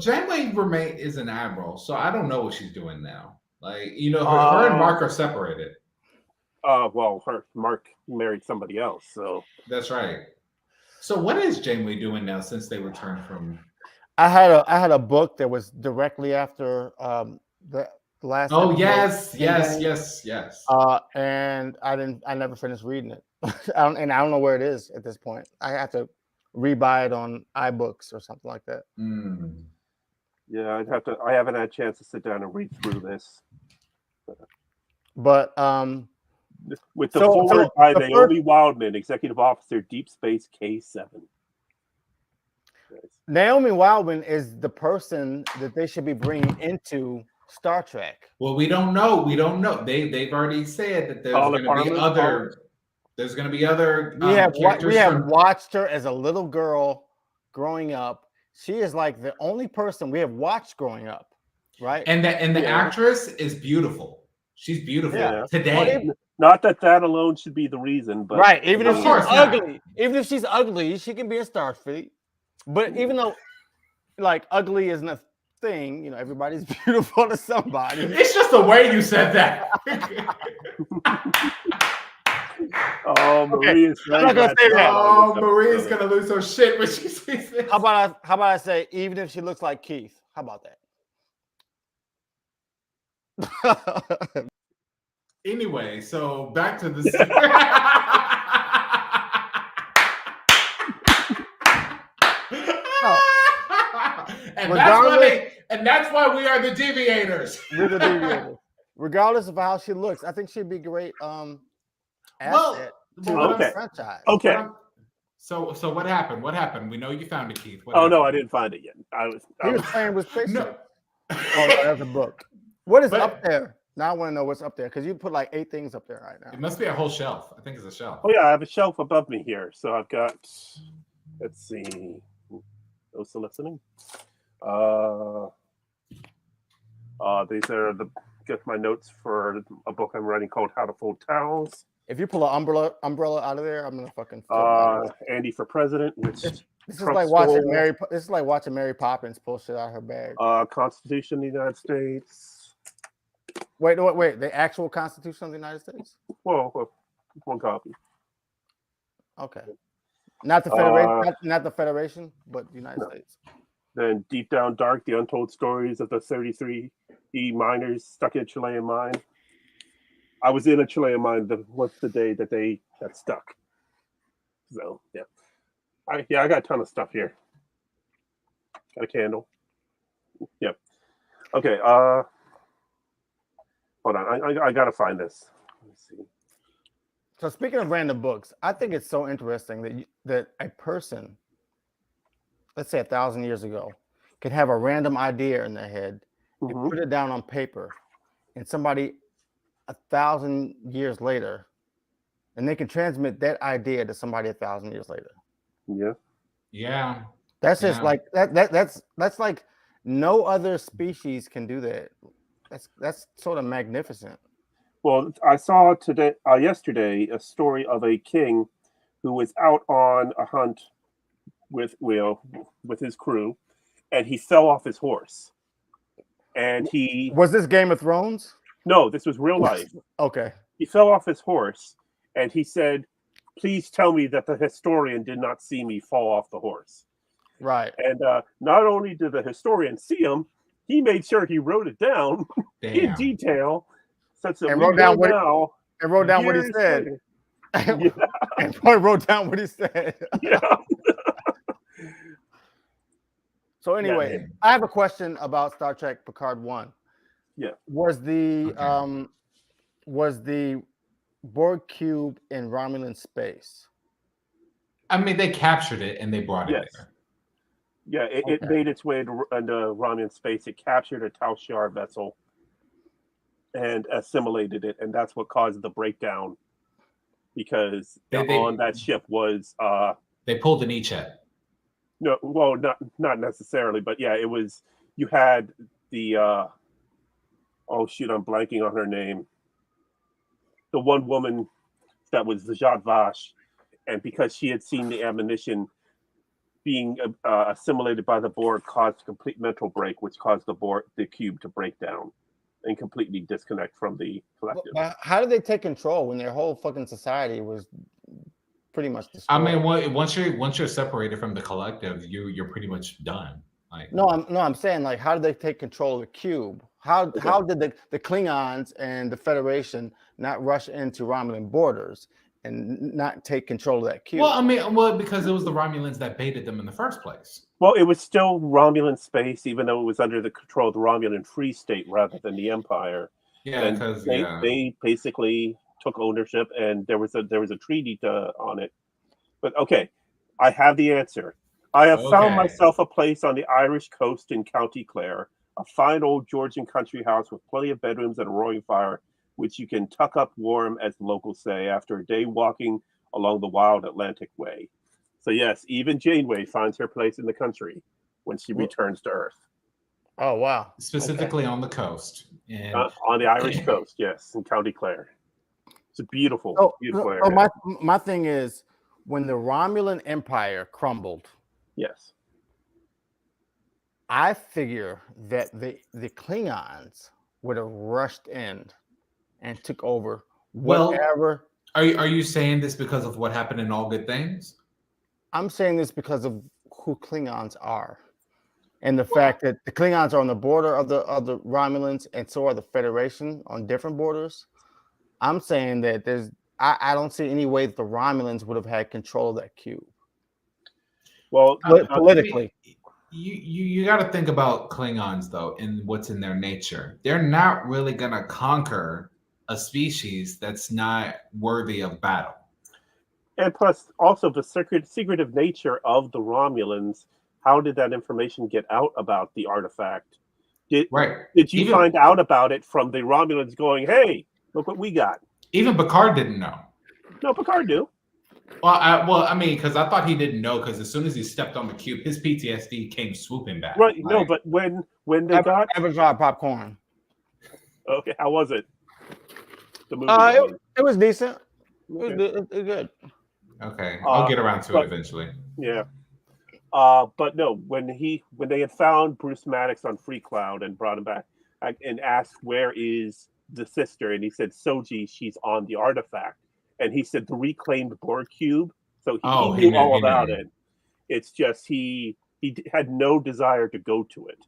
Janeway is an admiral, so I don't know what she's doing now. Like, her and Mark are separated. Well, Mark married somebody else, so that's right. So what is Janeway doing now since they returned from? I had a book that was directly after the last. Oh yes. And I never finished reading it. I don't know where it is at this point. I have to rebuy it on iBooks or something like that. Yeah, I haven't had a chance to sit down and read through this. But with the forward by Naomi Wildman, Executive Officer, Deep Space K7. Naomi Wildman is the person that they should be bringing into Star Trek. Well, we don't know. They've already said that there's going to be other. There's going to be other. We have watched her as a little girl growing up. She is like the only person we have watched growing up, right? And the actress is beautiful. She's beautiful today. Not that alone should be the reason, but right. Even if she's ugly, she can be in Starfleet. But even though, like, ugly isn't a thing, everybody's beautiful to somebody. It's just the way you said that. Oh, Maria's Maria's gonna lose her shit when she sees this. How about I say, even if she looks like Keith? How about that? Anyway, so back to this. And that's why we are the deviators. We're the deviators. Regardless of how she looks, I think she'd be great. Asset to the franchise. Okay. So what happened? What happened? We know you found it, Keith. No, I didn't find it yet. He was playing with space. No. That's a book. What is up there? Now I want to know what's up there because you put like 8 things up there right now. It must be a whole shelf. I think it's a shelf. Oh yeah, I have a shelf above me here. So I've got. Let's see. Those listening. These are get my notes for a book I'm writing called How to Fold Towels. If you pull an umbrella out of there, I'm gonna fucking. Andy for President, which this is like watching Mary. This is like watching Mary Poppins pull shit out of her bag. Constitution of the United States. Wait! The actual Constitution of the United States. Well, one copy. Okay. Not the Federation, not the Federation, but the United States. Then Deep Down Dark, the untold stories of the 33 miners stuck in a Chilean mine. I was in a Chilean mine the day that they got stuck. So yeah, I got a ton of stuff here. Got a candle. Yep. Okay. Hold on. I gotta find this. Let me see. So speaking of random books, I think it's so interesting that a person, let's say 1,000 years ago, could have a random idea in their head and put it down on paper, and somebody 1,000 years later, and they can transmit that idea to somebody 1,000 years later. Yeah. That's just like that's like no other species can do that. That's sort of magnificent. Well, I saw yesterday a story of a king who was out on a hunt with his crew, and he fell off his horse. And was this Game of Thrones? No, this was real life. Okay. He fell off his horse, and he said, "Please tell me that the historian did not see me fall off the horse." Right. And not only did the historian see him, he made sure he wrote it down in detail. And wrote down what he said. And wrote down what he said. Yeah. So anyway, I have a question about Star Trek Picard 1. Yeah. Was the Borg cube in Romulan space? I mean, they captured it and they brought it there. Yeah, it made its way into Romulan space. It captured a Tal Shiar vessel and assimilated it, and that's what caused the breakdown. Because on that ship was they pulled an Icheb. No, well, not necessarily, but yeah, it was. You had the oh shoot, I'm blanking on her name. The one woman that was the Zhat Vash, and because she had seen the ammunition being assimilated by the Borg, caused a complete mental break, which caused the cube to break down and completely disconnect from the collective. But how did they take control when their whole fucking society was pretty much destroyed? I mean, once you're separated from the collective, you're pretty much done. Like I'm saying, like, how did they take control of the cube? How did the Klingons and the Federation not rush into Romulan borders and not take control of that cube? Well, I mean, because it was the Romulans that baited them in the first place. Well, it was still Romulan space, even though it was under the control of the Romulan Free State rather than the Empire. Yeah, because they basically took ownership, and there was a treaty on it. But okay, I have the answer. I have found myself a place on the Irish coast in County Clare, a fine old Georgian country house with plenty of bedrooms and a roaring fire, which you can tuck up warm, as the locals say, after a day walking along the wild Atlantic Way. So yes, even Janeway finds her place in the country when she returns to Earth. Oh wow! Specifically on the coast, on the Irish coast, yes, in County Clare. It's a beautiful area. Oh, my thing is, when the Romulan Empire crumbled, yes, I figure that the Klingons would have rushed in and took over whatever. Are you saying this because of what happened in All Good Things? I'm saying this because of who Klingons are, and the fact that the Klingons are on the border of the Romulans, and so are the Federation on different borders. I'm saying that I don't see any way that the Romulans would have had control of that cube. Well, politically, you got to think about Klingons though, and what's in their nature. They're not really gonna conquer a species that's not worthy of battle. And plus, also the secretive nature of the Romulans. How did that information get out about the artifact? Did you find out about it from the Romulans going, "Hey, look what we got"? Even Picard didn't know. No, Picard knew. Well, I mean, because I thought he didn't know, because as soon as he stepped on the cube, his PTSD came swooping back. Right. No, but when they got Avatar popcorn. Okay, how was it? The movie. It was decent. It was good. Okay, I'll get around to it eventually. Yeah. But no, when they had found Bruce Maddox on Free Cloud and brought him back and asked where is the sister, and he said Soji, she's on the artifact, and he said the reclaimed Borg cube. So he knew all about it. It's just he had no desire to go to it,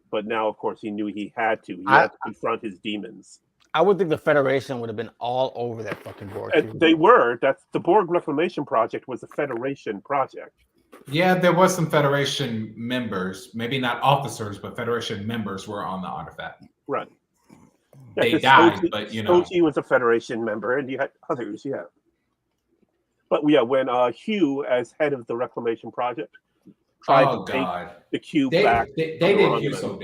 but now of course he knew he had to. He had to confront his demons. I would think the Federation would have been all over that fucking Borg cube. They were. That's the Borg Reclamation Project was a Federation project. Yeah, there was some Federation members, maybe not officers, but Federation members were on the artifact. Right. Yeah, they died, but you know. Soji was a Federation member, and you had others, yeah. But yeah, when Hugh, as head of the Reclamation Project, tried to take the cube back. They did Hugh so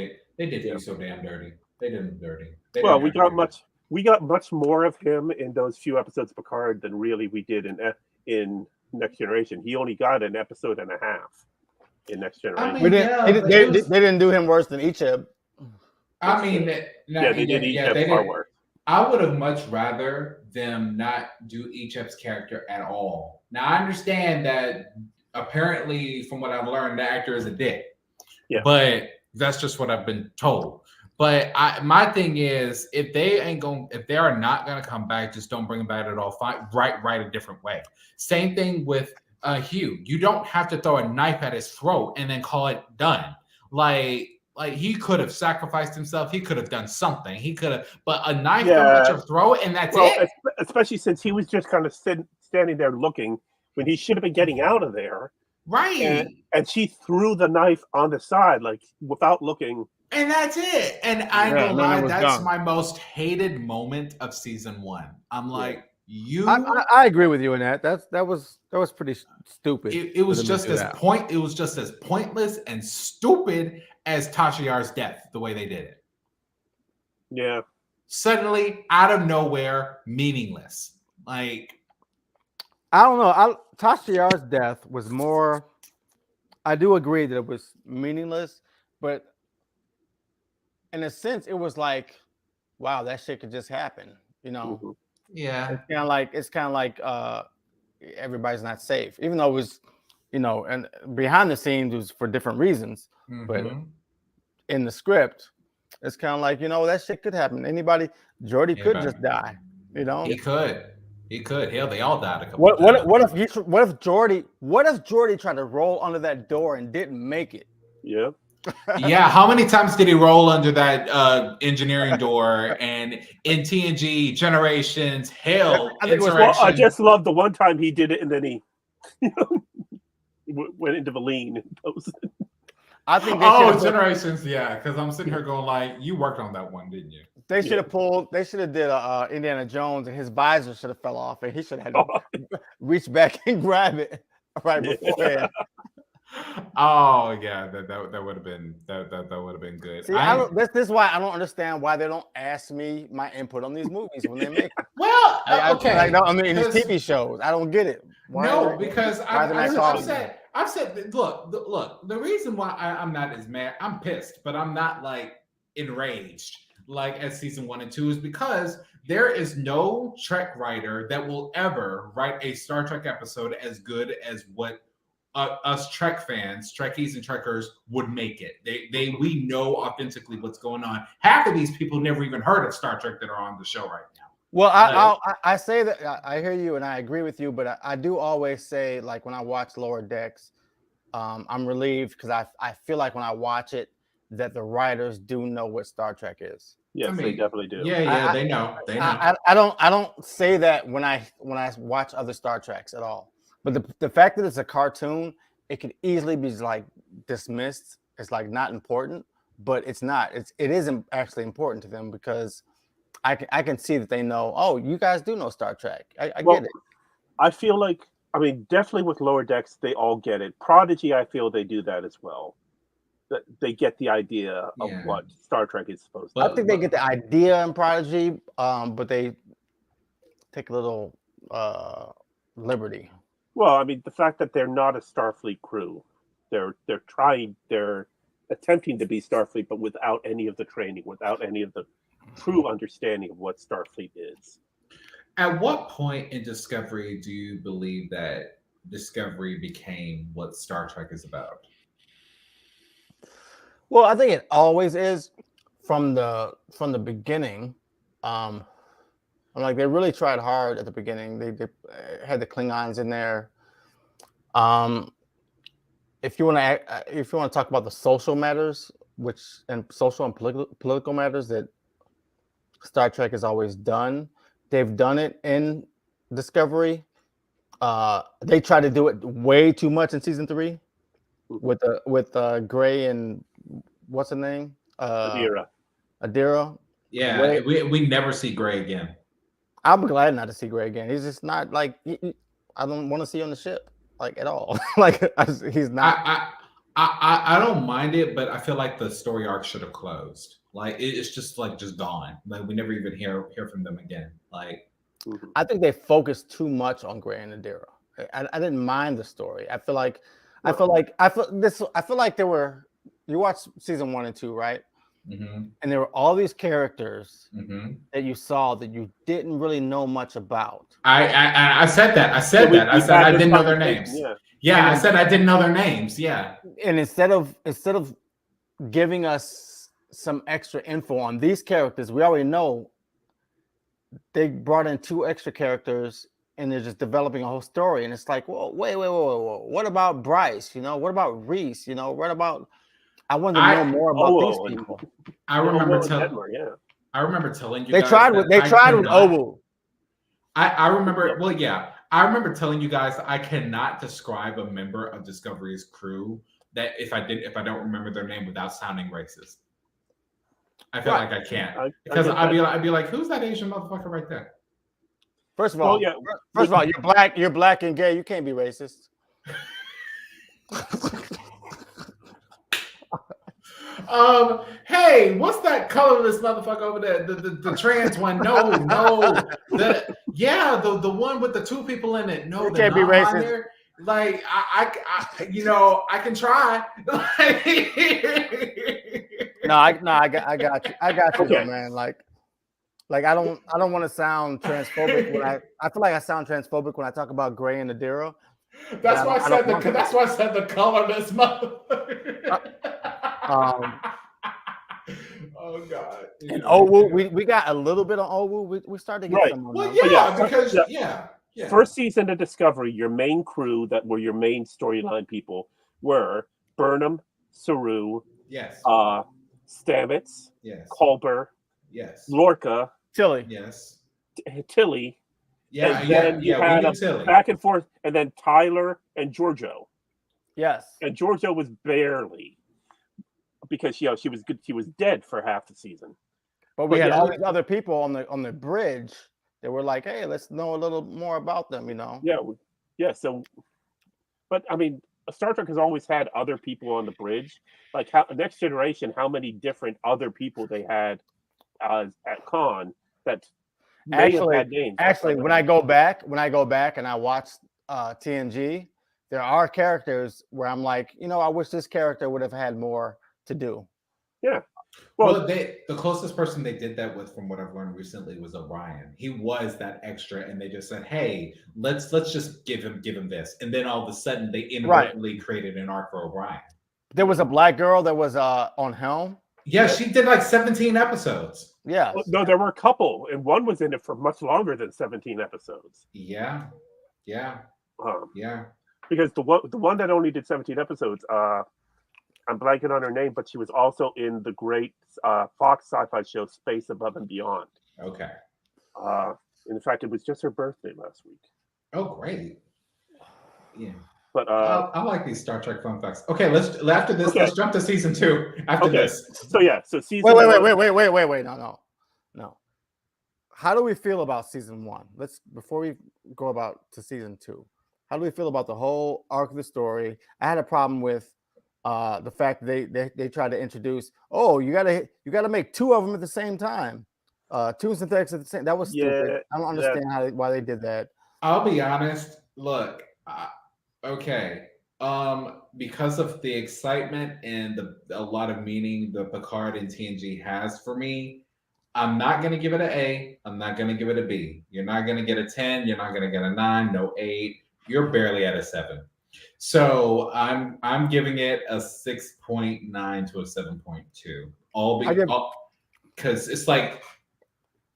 damn dirty. They did him dirty. Well, we got much more of him in those few episodes of Picard than really we did in Next Generation. He only got an episode and a half in Next Generation. I mean, they didn't do him worse than Icheb. I mean, they did Icheb far worse. I would have much rather them not do Icheb's character at all. Now, I understand that apparently, from what I've learned, the actor is a dick. Yeah. But that's just what I've been told. But my thing is, if they are not gonna come back, just don't bring them back at all. Fine, write a different way. Same thing with Hugh. You don't have to throw a knife at his throat and then call it done. Like he could have sacrificed himself. He could have done something. He could have, but a knife thrown at your throat and that's it. Especially since he was just kind of standing there looking when he should have been getting out of there. Right. And she threw the knife on the side, like without looking. And that's it. And I know that's my most hated moment of season 1. I'm like, I agree with you in that. That was pretty stupid. It was just as pointless and stupid as Tasha Yar's death. The way they did it. Yeah. Suddenly, out of nowhere, meaningless. Like, I don't know. Tasha Yar's death was more. I do agree that it was meaningless, but in a sense, it was like, wow, that shit could just happen. You know. Mhm. yeah, It's kind of like everybody's not safe, even though it was, and behind the scenes it was for different reasons. But in the script, it's kind of like, that shit could happen. Geordi could just die. He could. Hell, they all died a couple What times. what if Geordi tried to roll under that door and didn't make it? Yeah. Yeah, how many times did he roll under that engineering door? And in TNG, Generations, hell, I just love the one time he did it, and then he went into Valine and posted. I think Generations, yeah, because I'm sitting here going like, you worked on that one, didn't you? They should have did Indiana Jones, and his visor should have fell off, and he should have had to reach back and grab it right beforehand. Oh yeah, that would have been that would have been good. See, this is why I don't understand why they don't ask me my input on these movies when they make them. Well, okay. In these TV shows, I don't get it. Because I've said, look. The reason why I'm not as mad, I'm pissed, but I'm not like enraged like at season 1 and 2 is because there is no Trek writer that will ever write a Star Trek episode as good as what us Trek fans, Trekkies and Trekkers would make it. We know authentically what's going on. Half of these people never even heard of Star Trek that are on the show right now. Well, I say that I hear you and I agree with you, but I do always say, like, when I watch Lower Decks, I'm relieved because I feel like when I watch it that the writers do know what Star Trek is. Yes, they definitely do. Yeah, they know. They know. I don't say that when I watch other Star Treks at all. But the fact that it's a cartoon, it could easily be like dismissed. It's like not important, but it's not. It is actually important to them because I can see that they know. Oh, you guys do know Star Trek. I get it. I feel like, definitely with Lower Decks, they all get it. Prodigy, I feel they do that as well. That they get the idea of what Star Trek is supposed to be. I think they get the idea in Prodigy, but they take a little liberty. Well, the fact that they're not a Starfleet crew, they're attempting to be Starfleet, but without any of the training, without any of the true understanding of what Starfleet is. At what point in Discovery do you believe that Discovery became what Star Trek is about? Well, I think it always is from the beginning. Like they really tried hard at the beginning. They had the Klingons in there. If you want to talk about the social matters, social and political matters that Star Trek has always done, they've done it in Discovery. They tried to do it way too much in season 3 with Gray and what's her name? Adira. Yeah, we never see Gray again. I'm glad not to see Gray again. He's just not like I don't want to see on the ship like at all. Like he's not. I don't mind it, but I feel like the story arc should have closed. Like it's just gone. Like we never even hear from them again. Like I think they focused too much on Gray and Adira. I didn't mind the story. I feel like there were. You watched season 1 and 2, right? Mm-hmm. And there were all these characters that you saw that you didn't really know much about. I said that. I said I didn't know their names. Yeah, I said I didn't know their names. Yeah. And instead of giving us some extra info on these characters, we already know they brought in 2 extra characters and they're just developing a whole story. And it's like, well, wait. What about Bryce? What about Reese? What about... I wanted to know more about these people. I remember telling you. They tried with Obu. I remember. Well, yeah, I remember telling you guys I cannot describe a member of Discovery's crew that if I don't remember their name without sounding racist. I feel like I can't because I'd be like, who's that Asian motherfucker right there? First of Well, all, yeah. first of all, you're black. You're black and gay. You can't be racist. Hey, what's that colorless motherfucker over there? The trans one? No, the one with the two people in it. No, You the can't be racist. non-binary. Like I can try. No, I got you. I got you, Okay. though, man. Like I don't want to sound transphobic when I feel like I sound transphobic when I talk about Gray and Nadira. That's why I said the colorless motherfucker. Oh God! And Owu, we got a little bit on Owu. We started to get some on Well, them. yeah, because First season of Discovery, your main crew that were your main storyline people were Burnham, Saru, yes, Stamets, yes, Culber, yes, Lorca, Tilly. yes, Tilly. yeah, And then you had a Tilly. back and forth, and then Tyler and Giorgio. Yes. And Giorgio was barely, because she was good. She was dead for half the season. But we had all these other people on the bridge that were like, hey, let's know a little more about them, you know? Yeah. So, but I mean, Star Trek has always had other people on the bridge. Like Next Generation, how many different other people they had at con that may have had names. Actually, when I go back and I watch TNG, there are characters where I'm like, I wish this character would have had more to do. Yeah. Well, the closest person they did that with, from what I've learned recently, was Orion. He was that extra, and they just said, "Hey, let's just give him this," and then all of a sudden they inadvertently created an arc for Orion. There was a black girl that was on Helm. Yeah, she did like 17 episodes. Yeah. Well, no, there were a couple, and one was in it for much longer than 17 episodes. Yeah. Because the one that only did 17 episodes, I'm blanking on her name, but she was also in the great Fox sci-fi show Space Above and Beyond. Okay. In fact, it was just her birthday last week. Oh, great. Yeah. But I like these Star Trek fun facts. Okay, let's jump to season 2 after this. So season. Wait. No. How do we feel about season 1? Before we go about to season 2. How do we feel about the whole arc of the story? I had a problem with the fact that they tried to introduce. Oh, you gotta make 2 of them at the same time. 2 synthetics at the same. That was stupid. I don't understand why they did that. I'll be honest. Look, okay. Because of the excitement and a lot of meaning the Picard and TNG has for me, I'm not gonna give it an A. I'm not gonna give it a B. You're not gonna get a 10. You're not gonna get a 9. No 8. You're barely at a 7. So I'm giving it a 6.9 to a 7.2. Because it's like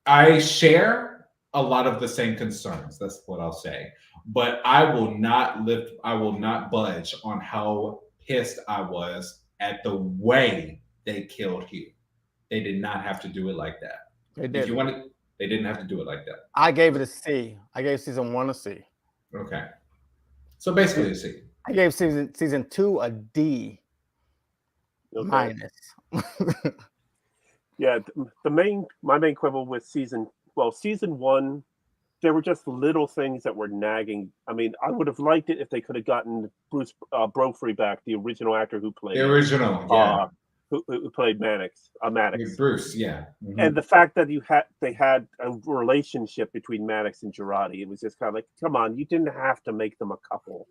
I share a lot of the same concerns. That's what I'll say. But I will not budge on how pissed I was at the way they killed Hugh. They did not have to do it like that. They did. They didn't have to do it like that. I gave it a C. I gave season 1 a C. Okay. So basically a C. I gave season 2 a D. Okay. Minus. Yeah, my main quibble with season 1, there were just little things that were nagging. I mean, I would have liked it if they could have gotten Bruce Brophy back, the original actor who played who played Maddox. Bruce, yeah. Mm-hmm. And the fact that they had a relationship between Maddox and Girardi, it was just kind of like, come on, you didn't have to make them a couple.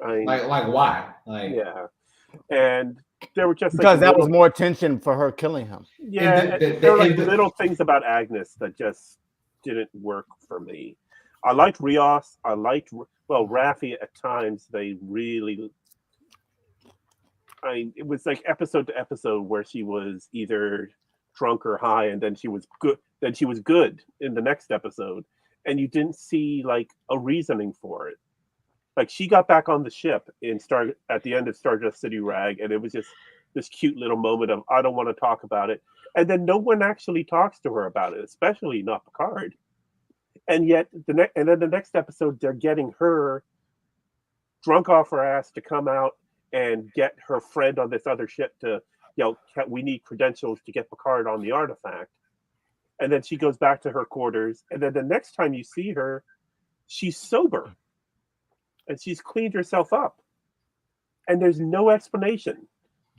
I mean, like why? Yeah, and there were just because that was more tension for her killing him. Yeah, there were little things about Agnes that just didn't work for me. I liked Rios. I liked Raffi at times. They really. It was like episode to episode where she was either drunk or high, and then she was good. Then she was good in the next episode, and you didn't see like a reasoning for it. Like she got back on the ship at the end of Stardust City Rag, and it was just this cute little moment of I don't want to talk about it, and then no one actually talks to her about it, especially not Picard. And yet then the next episode they're getting her drunk off her ass to come out and get her friend on this other ship to, we need credentials to get Picard on the artifact. and then she goes back to her quarters, and then the next time you see her, she's sober, and she's cleaned herself up, and there's no explanation.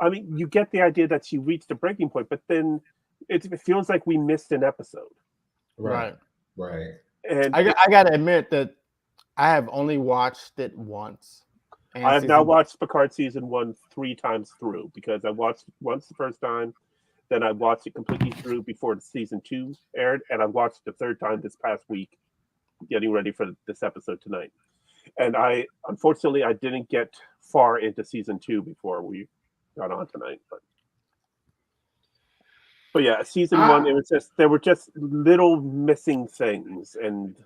I mean, you get the idea that she reached a breaking point, but then it feels like we missed an episode. Right. And I gotta admit that I have only watched it once. I have now watched Picard season 1 3 times through, because I watched once the first time, then I watched it completely through before the season 2 aired, and I watched the third time this past week, getting ready for this episode tonight. And unfortunately I didn't get far into season 2 before we got on tonight, but yeah, season 1, there were just little missing things, and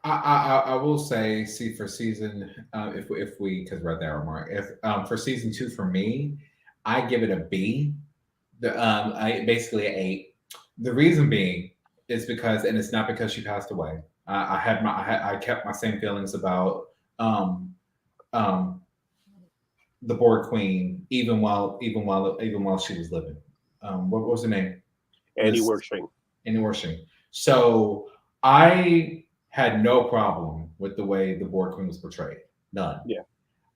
I will say, for season, if we, because we're at the hour mark, for season 2 for me, I give it a B. I basically an 8. The reason being is because, and it's not because she passed away. I kept my same feelings about the Borg Queen even while she was living. What was her name? Annie Wershing. So I had no problem with the way the Borg Queen was portrayed. None. Yeah.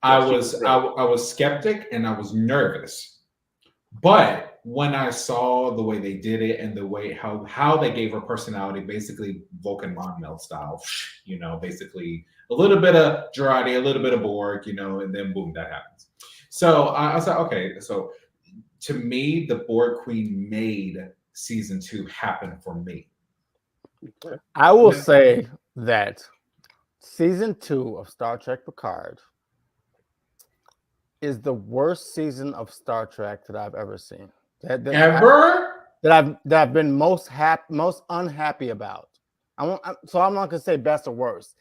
I was skeptic and I was nervous, but when I saw the way they did it and the way how they gave her personality, basically Vulcan Monmel style, basically a little bit of Girardi, a little bit of Borg, and then boom, that happens. So I was like, okay, so to me, the Borg Queen made season 2 happen for me. I will say that season 2 of Star Trek Picard is the worst season of Star Trek that I've ever seen. That I've been most unhappy about. So I'm not gonna say best or worst.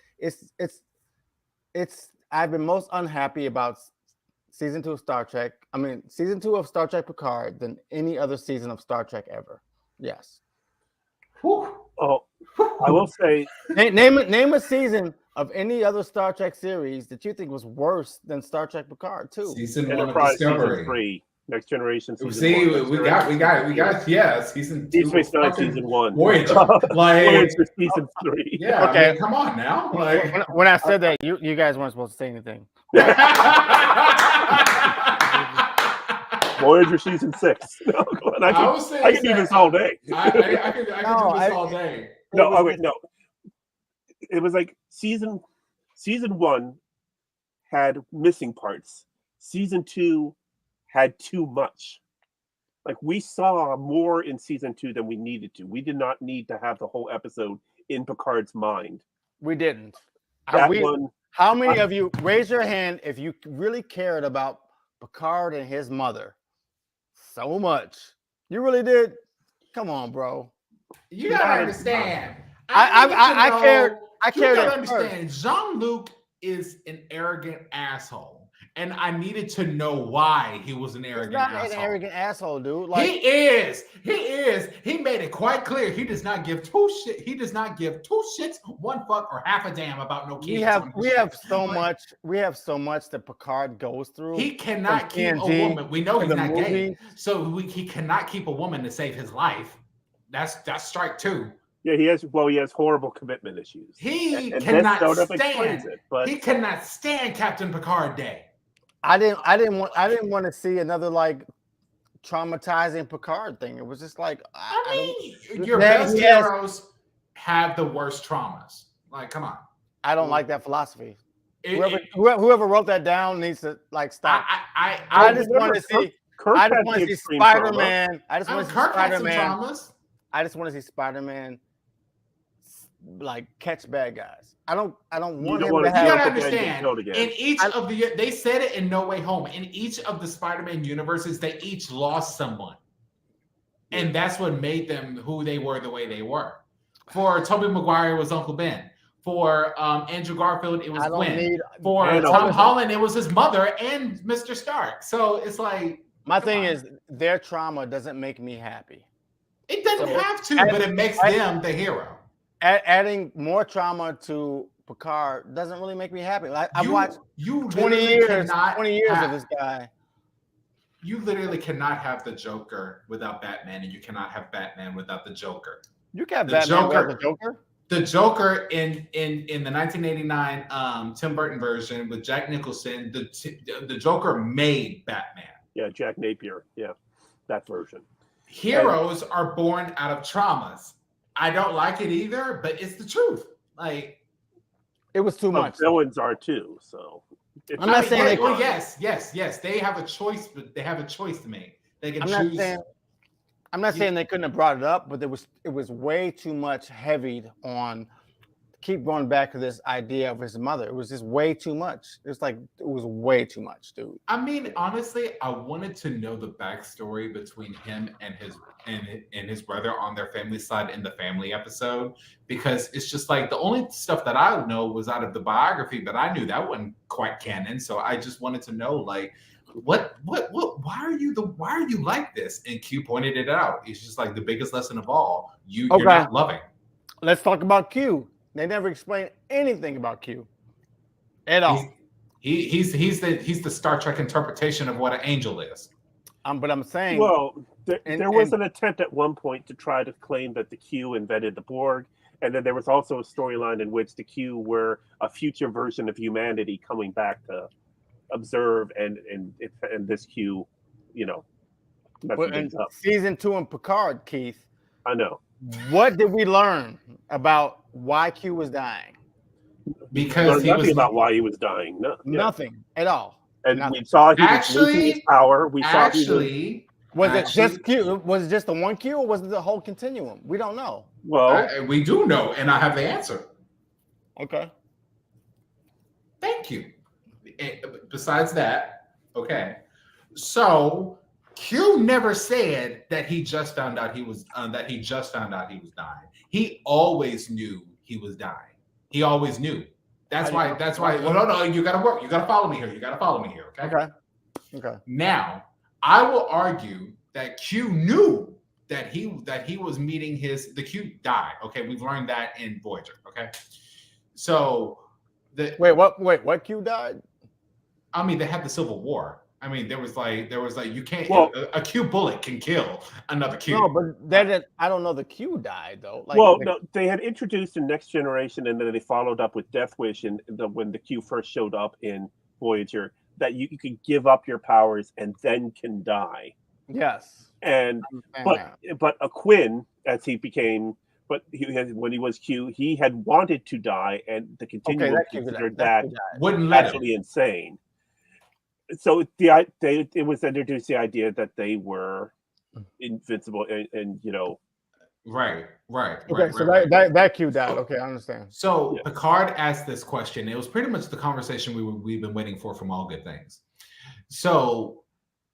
I've been most unhappy about season 2 of Star Trek. I mean, season 2 of Star Trek Picard than any other season of Star Trek ever. Yes. Whew. Oh, I will say, name a season of any other Star Trek series that you think was worse than Star Trek Picard too. Season 1 of Discovery. Season 3, Next Generation. See, we got season 2. Deep Space Nine season 1. Voyager, Voyager season 3. Yeah, okay. I mean, come on now. When I said that, you guys weren't supposed to say anything. Voyager season 6. I can do this all day. I can do this all day. No. It was like season 1 had missing parts. Season 2 had too much. Like, we saw more in season 2 than we needed to. We did not need to have the whole episode in Picard's mind. We didn't. How many of you raise your hand if you really cared about Picard and his mother so much? You really did? Come on, bro. You gotta understand. I cared. You gotta understand. Jean-Luc is an arrogant asshole, and I needed to know why he was an arrogant asshole. He's not an arrogant asshole, dude. He is. He made it quite clear. He does not give two shit. He does not give 2 shits, 1 fuck, or half a damn about no kids. We have so much that Picard goes through. He cannot keep a woman. We know he's not gay, so he cannot keep a woman to save his life. That's strike 2. Yeah, he has horrible commitment issues. He cannot stand Captain Picard Day. I didn't want to see another traumatizing Picard thing. It was just like your best heroes have the worst traumas. Like, come on. I don't like that philosophy. Whoever wrote that down needs to stop. I just want to see. I just want to see Spider-Man. I just want to see Spider-Man. I just want to see Spider-Man catch bad guys. I don't want him to have. You gotta understand. In each of they said it in No Way Home. In each of the Spider-Man universes, they each lost someone, and that's what made them who they were the way they were. For Tobey Maguire, it was Uncle Ben. For Andrew Garfield, it was Gwen. For Tom Holland, it was his mother and Mr. Stark. So it's like, my thing is, their trauma doesn't make me happy. It doesn't have to, but it makes them the hero. Adding more trauma to Picard doesn't really make me happy. I've watched 20 years of this guy. You literally cannot have the Joker without Batman, and you cannot have Batman without the Joker. You got The Batman Joker. without the Joker. The Joker in the 1989 Tim Burton version with Jack Nicholson, the Joker made Batman. Yeah, Jack Napier. Yeah, that version. Heroes are born out of traumas. I don't like it either, but it's the truth. Like, it was too much. Villains are too. So I'm not saying well, yes. They have a choice, but they have a choice to make. They can choose. I'm not saying they couldn't have brought it up, but it was way too much heavied on. Keep going back to this idea of his mother. It was just way too much. It was way too much, dude. I mean, honestly, I wanted to know the backstory between him and his brother on their family side in the family episode, because it's just like the only stuff that I know was out of the biography, but I knew that wasn't quite canon. So I just wanted to know, like, why are you like this? And Q pointed it out. It's just like the biggest lesson of all. You're not loving. Let's talk about Q. They never explain anything about Q at all. He's the Star Trek interpretation of what an angel is. But I'm saying, well, there was an attempt at one point to try to claim that the Q invented the Borg, and then there was also a storyline in which the Q were a future version of humanity coming back to observe, and this Q, in season 2 in Picard, Keith. I know. What did we learn about why Q was dying? Because nothing about why he was dying. No, nothing at all. And we saw he was losing his power. Was it just Q? Was it just the one Q, or was it the whole continuum? We don't know. Well, we do know, and I have the answer. Okay. Thank you. Besides that, okay. So Q never said that he just found out he was dying. He always knew he was dying. He always knew. That's why. Well, no. You got to work. You got to follow me here. Okay. Okay. Now, I will argue that Q knew that he was meeting the Q died. Okay, we've learned that in Voyager. Okay. So what Q died? I mean, they had the Civil War. I mean, there was like you can't. Well, a Q bullet can kill another Q. No, but I don't know. The Q died though. No, they had introduced in Next Generation, and then they followed up with Death Wish, and when the Q first showed up in Voyager, that you could give up your powers and then can die. Yes. And but a Quinn, as he became, when he was Q, he had wanted to die, and the continuum considered that wouldn't let actually insane. So it was introduced the idea that they were invincible, and Right. Okay, so that Q died. Okay, I understand. So Picard asked this question. It was pretty much the conversation we've been waiting for from All Good Things. So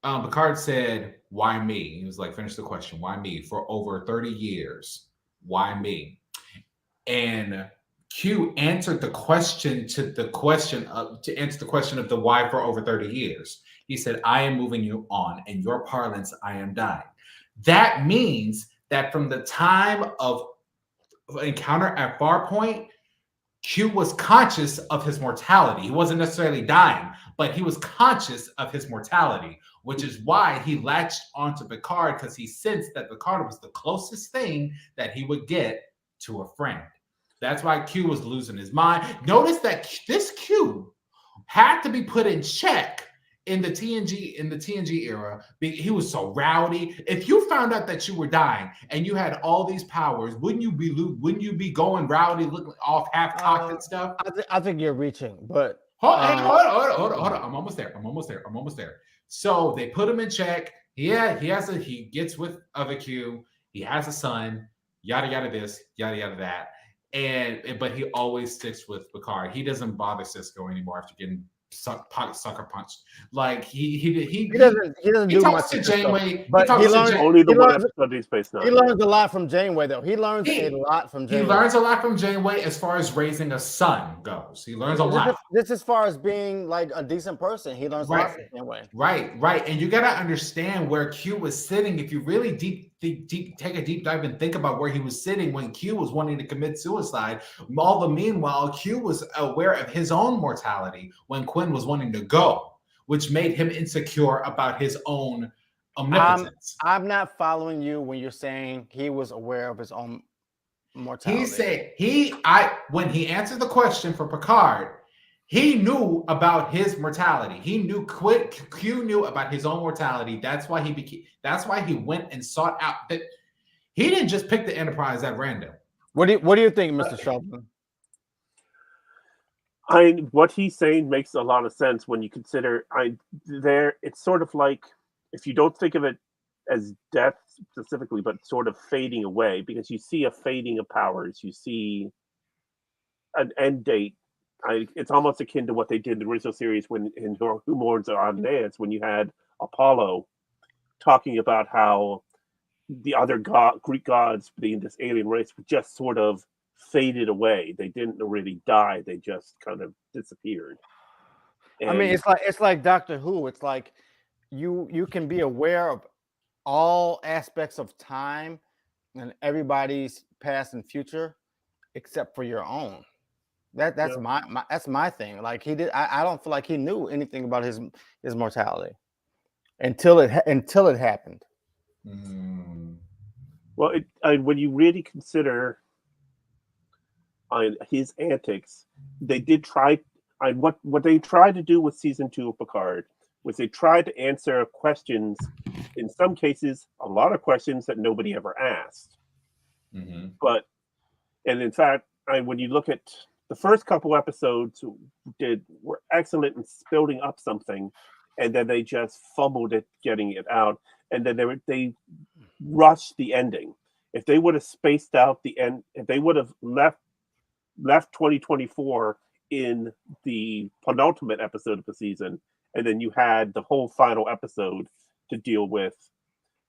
Picard said, "Why me?" He was like, "Finish the question. Why me? For over 30 years, why me?" And Q answered the question of the why for over 30 years. He said, "I am moving you on. In your parlance, I am dying." That means that from the time of encounter at Farpoint, Q was conscious of his mortality. He wasn't necessarily dying, but he was conscious of his mortality, which is why he latched onto Picard, because he sensed that Picard was the closest thing that he would get to a friend. That's why Q was losing his mind. Notice that this Q had to be put in check in the TNG era. He was so rowdy. If you found out that you were dying and you had all these powers, wouldn't you be going rowdy, looking off half-cocked and stuff? I think you're reaching, but hold on. I'm almost there. So they put him in check. Yeah, he gets with other Q. He has a son. Yada yada this, yada yada that. But he always sticks with Picard. He doesn't bother Cisco anymore after getting sucker punched. Like he doesn't do much to Janeway, but he learns only the one episode of Deep Space Nine. He learns a lot from Janeway, though. He learns a lot from Janeway. He learns a lot from Janeway as far as raising a son goes. He learns a lot. This as far as being like a decent person. He learns a lot from Janeway. Right. And you got to understand where Q was sitting. If you really take a deep dive and think about where he was sitting when Q was wanting to commit suicide, all the meanwhile, Q was aware of his own mortality when Quinn was wanting to go, which made him insecure about his own omnipotence. I'm not following you when you're saying he was aware of his own mortality. He said when he answered the question for Picard, he knew about his mortality. He knew Q knew about his own mortality. That's why he went and sought out that he didn't just pick the Enterprise at random. What do you think, Mr. Shelton? What he's saying makes a lot of sense when you consider it's sort of like, if you don't think of it as death specifically, but sort of fading away, because you see a fading of powers, you see an end date. It's almost akin to what they did in the original series when in Who Mourns Are on Dance, when you had Apollo talking about how the other Greek gods, being this alien race, just sort of faded away. They didn't really die; they just kind of disappeared. And I mean, it's like Doctor Who. It's like you can be aware of all aspects of time and everybody's past and future, except for your own. That's my thing. Like he did. I don't feel like he knew anything about his mortality until it happened. Mm. Well, when you really consider his antics, they did try. What they tried to do with season 2 of Picard was they tried to answer questions. In some cases, a lot of questions that nobody ever asked. Mm-hmm. And in fact, when you look at the first couple episodes, were excellent in building up something, and then they just fumbled at getting it out, and then they rushed the ending. If they would have spaced out the end, if they would have left 2024 in the penultimate episode of the season, and then you had the whole final episode to deal with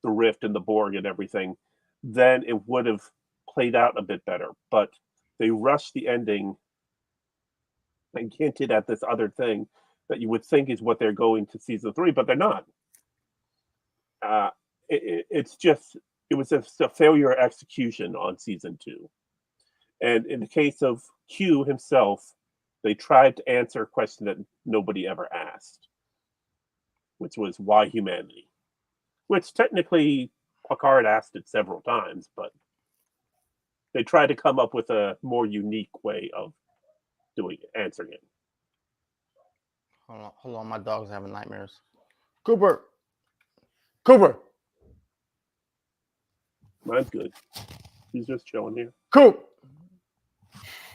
the rift and the Borg and everything, then it would have played out a bit better. But they rushed the ending and hinted at this other thing that you would think is what they're going to season 3, but they're not. It was a failure of execution on season 2. And in the case of Q himself, they tried to answer a question that nobody ever asked, which was why humanity? Which technically Picard asked it several times, but they tried to come up with a more unique way of answering it. Hold on, my dog's having nightmares. Cooper. Mine's good. He's just chilling here. Coop,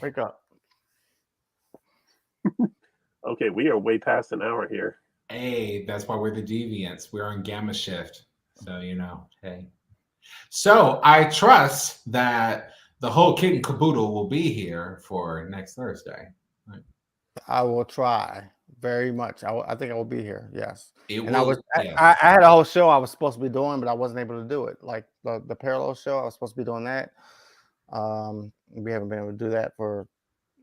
wake up. Okay, we are way past an hour here. Hey, that's why we're the deviants. We're on gamma shift. So, hey. So I trust that the whole kit and caboodle will be here for next Thursday. Right. I will try very much. I think I will be here. Yes. I had a whole show I was supposed to be doing, but I wasn't able to do it. Like the parallel show, I was supposed to be doing that. We haven't been able to do that for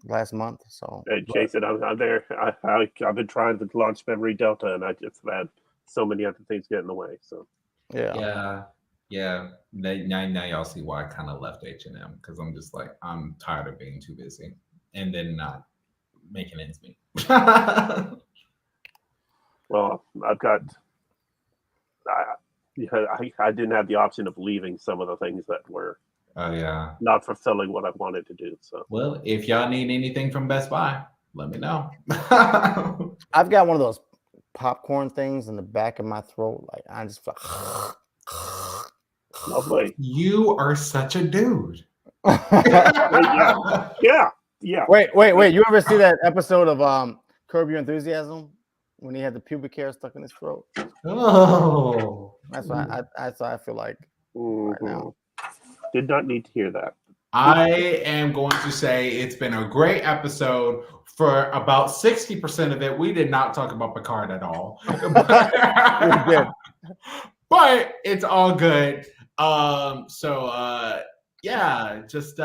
last month. So hey, Jason, I'm there. I've been trying to launch Memory Delta, and I just had so many other things get in the way. So yeah. Now y'all see why I kind of left H&M, because I'm just like, I'm tired of being too busy and then not making ends meet. Well, I didn't have the option of leaving some of the things that were not fulfilling what I wanted to do. So, well, if y'all need anything from Best Buy, let me know. I've got one of those popcorn things in the back of my throat. Like I just feel lovely. You are such a dude. Yeah. Wait. You ever see that episode of Curb Your Enthusiasm when he had the pubic hair stuck in his throat? Oh, that's why I feel like right now. Did not need to hear that. I am going to say it's been a great episode. For about 60% of it, we did not talk about Picard at all. We did. But it's all good. Just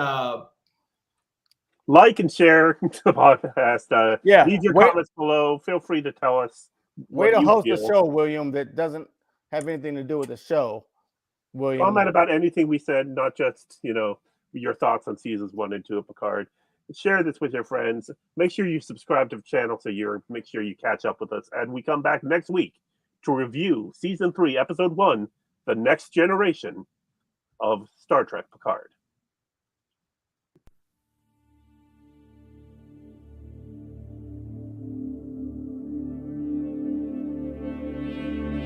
like and share the podcast. Leave your comments below. Feel free to tell us. Way to host a show, William, that doesn't have anything to do with the show. William, comment about anything we said, not just your thoughts on seasons 1 and 2 of Picard. Share this with your friends. Make sure you subscribe to the channel so make sure you catch up with us. And we come back next week to review season 3, episode 1, The Next Generation of Star Trek Picard.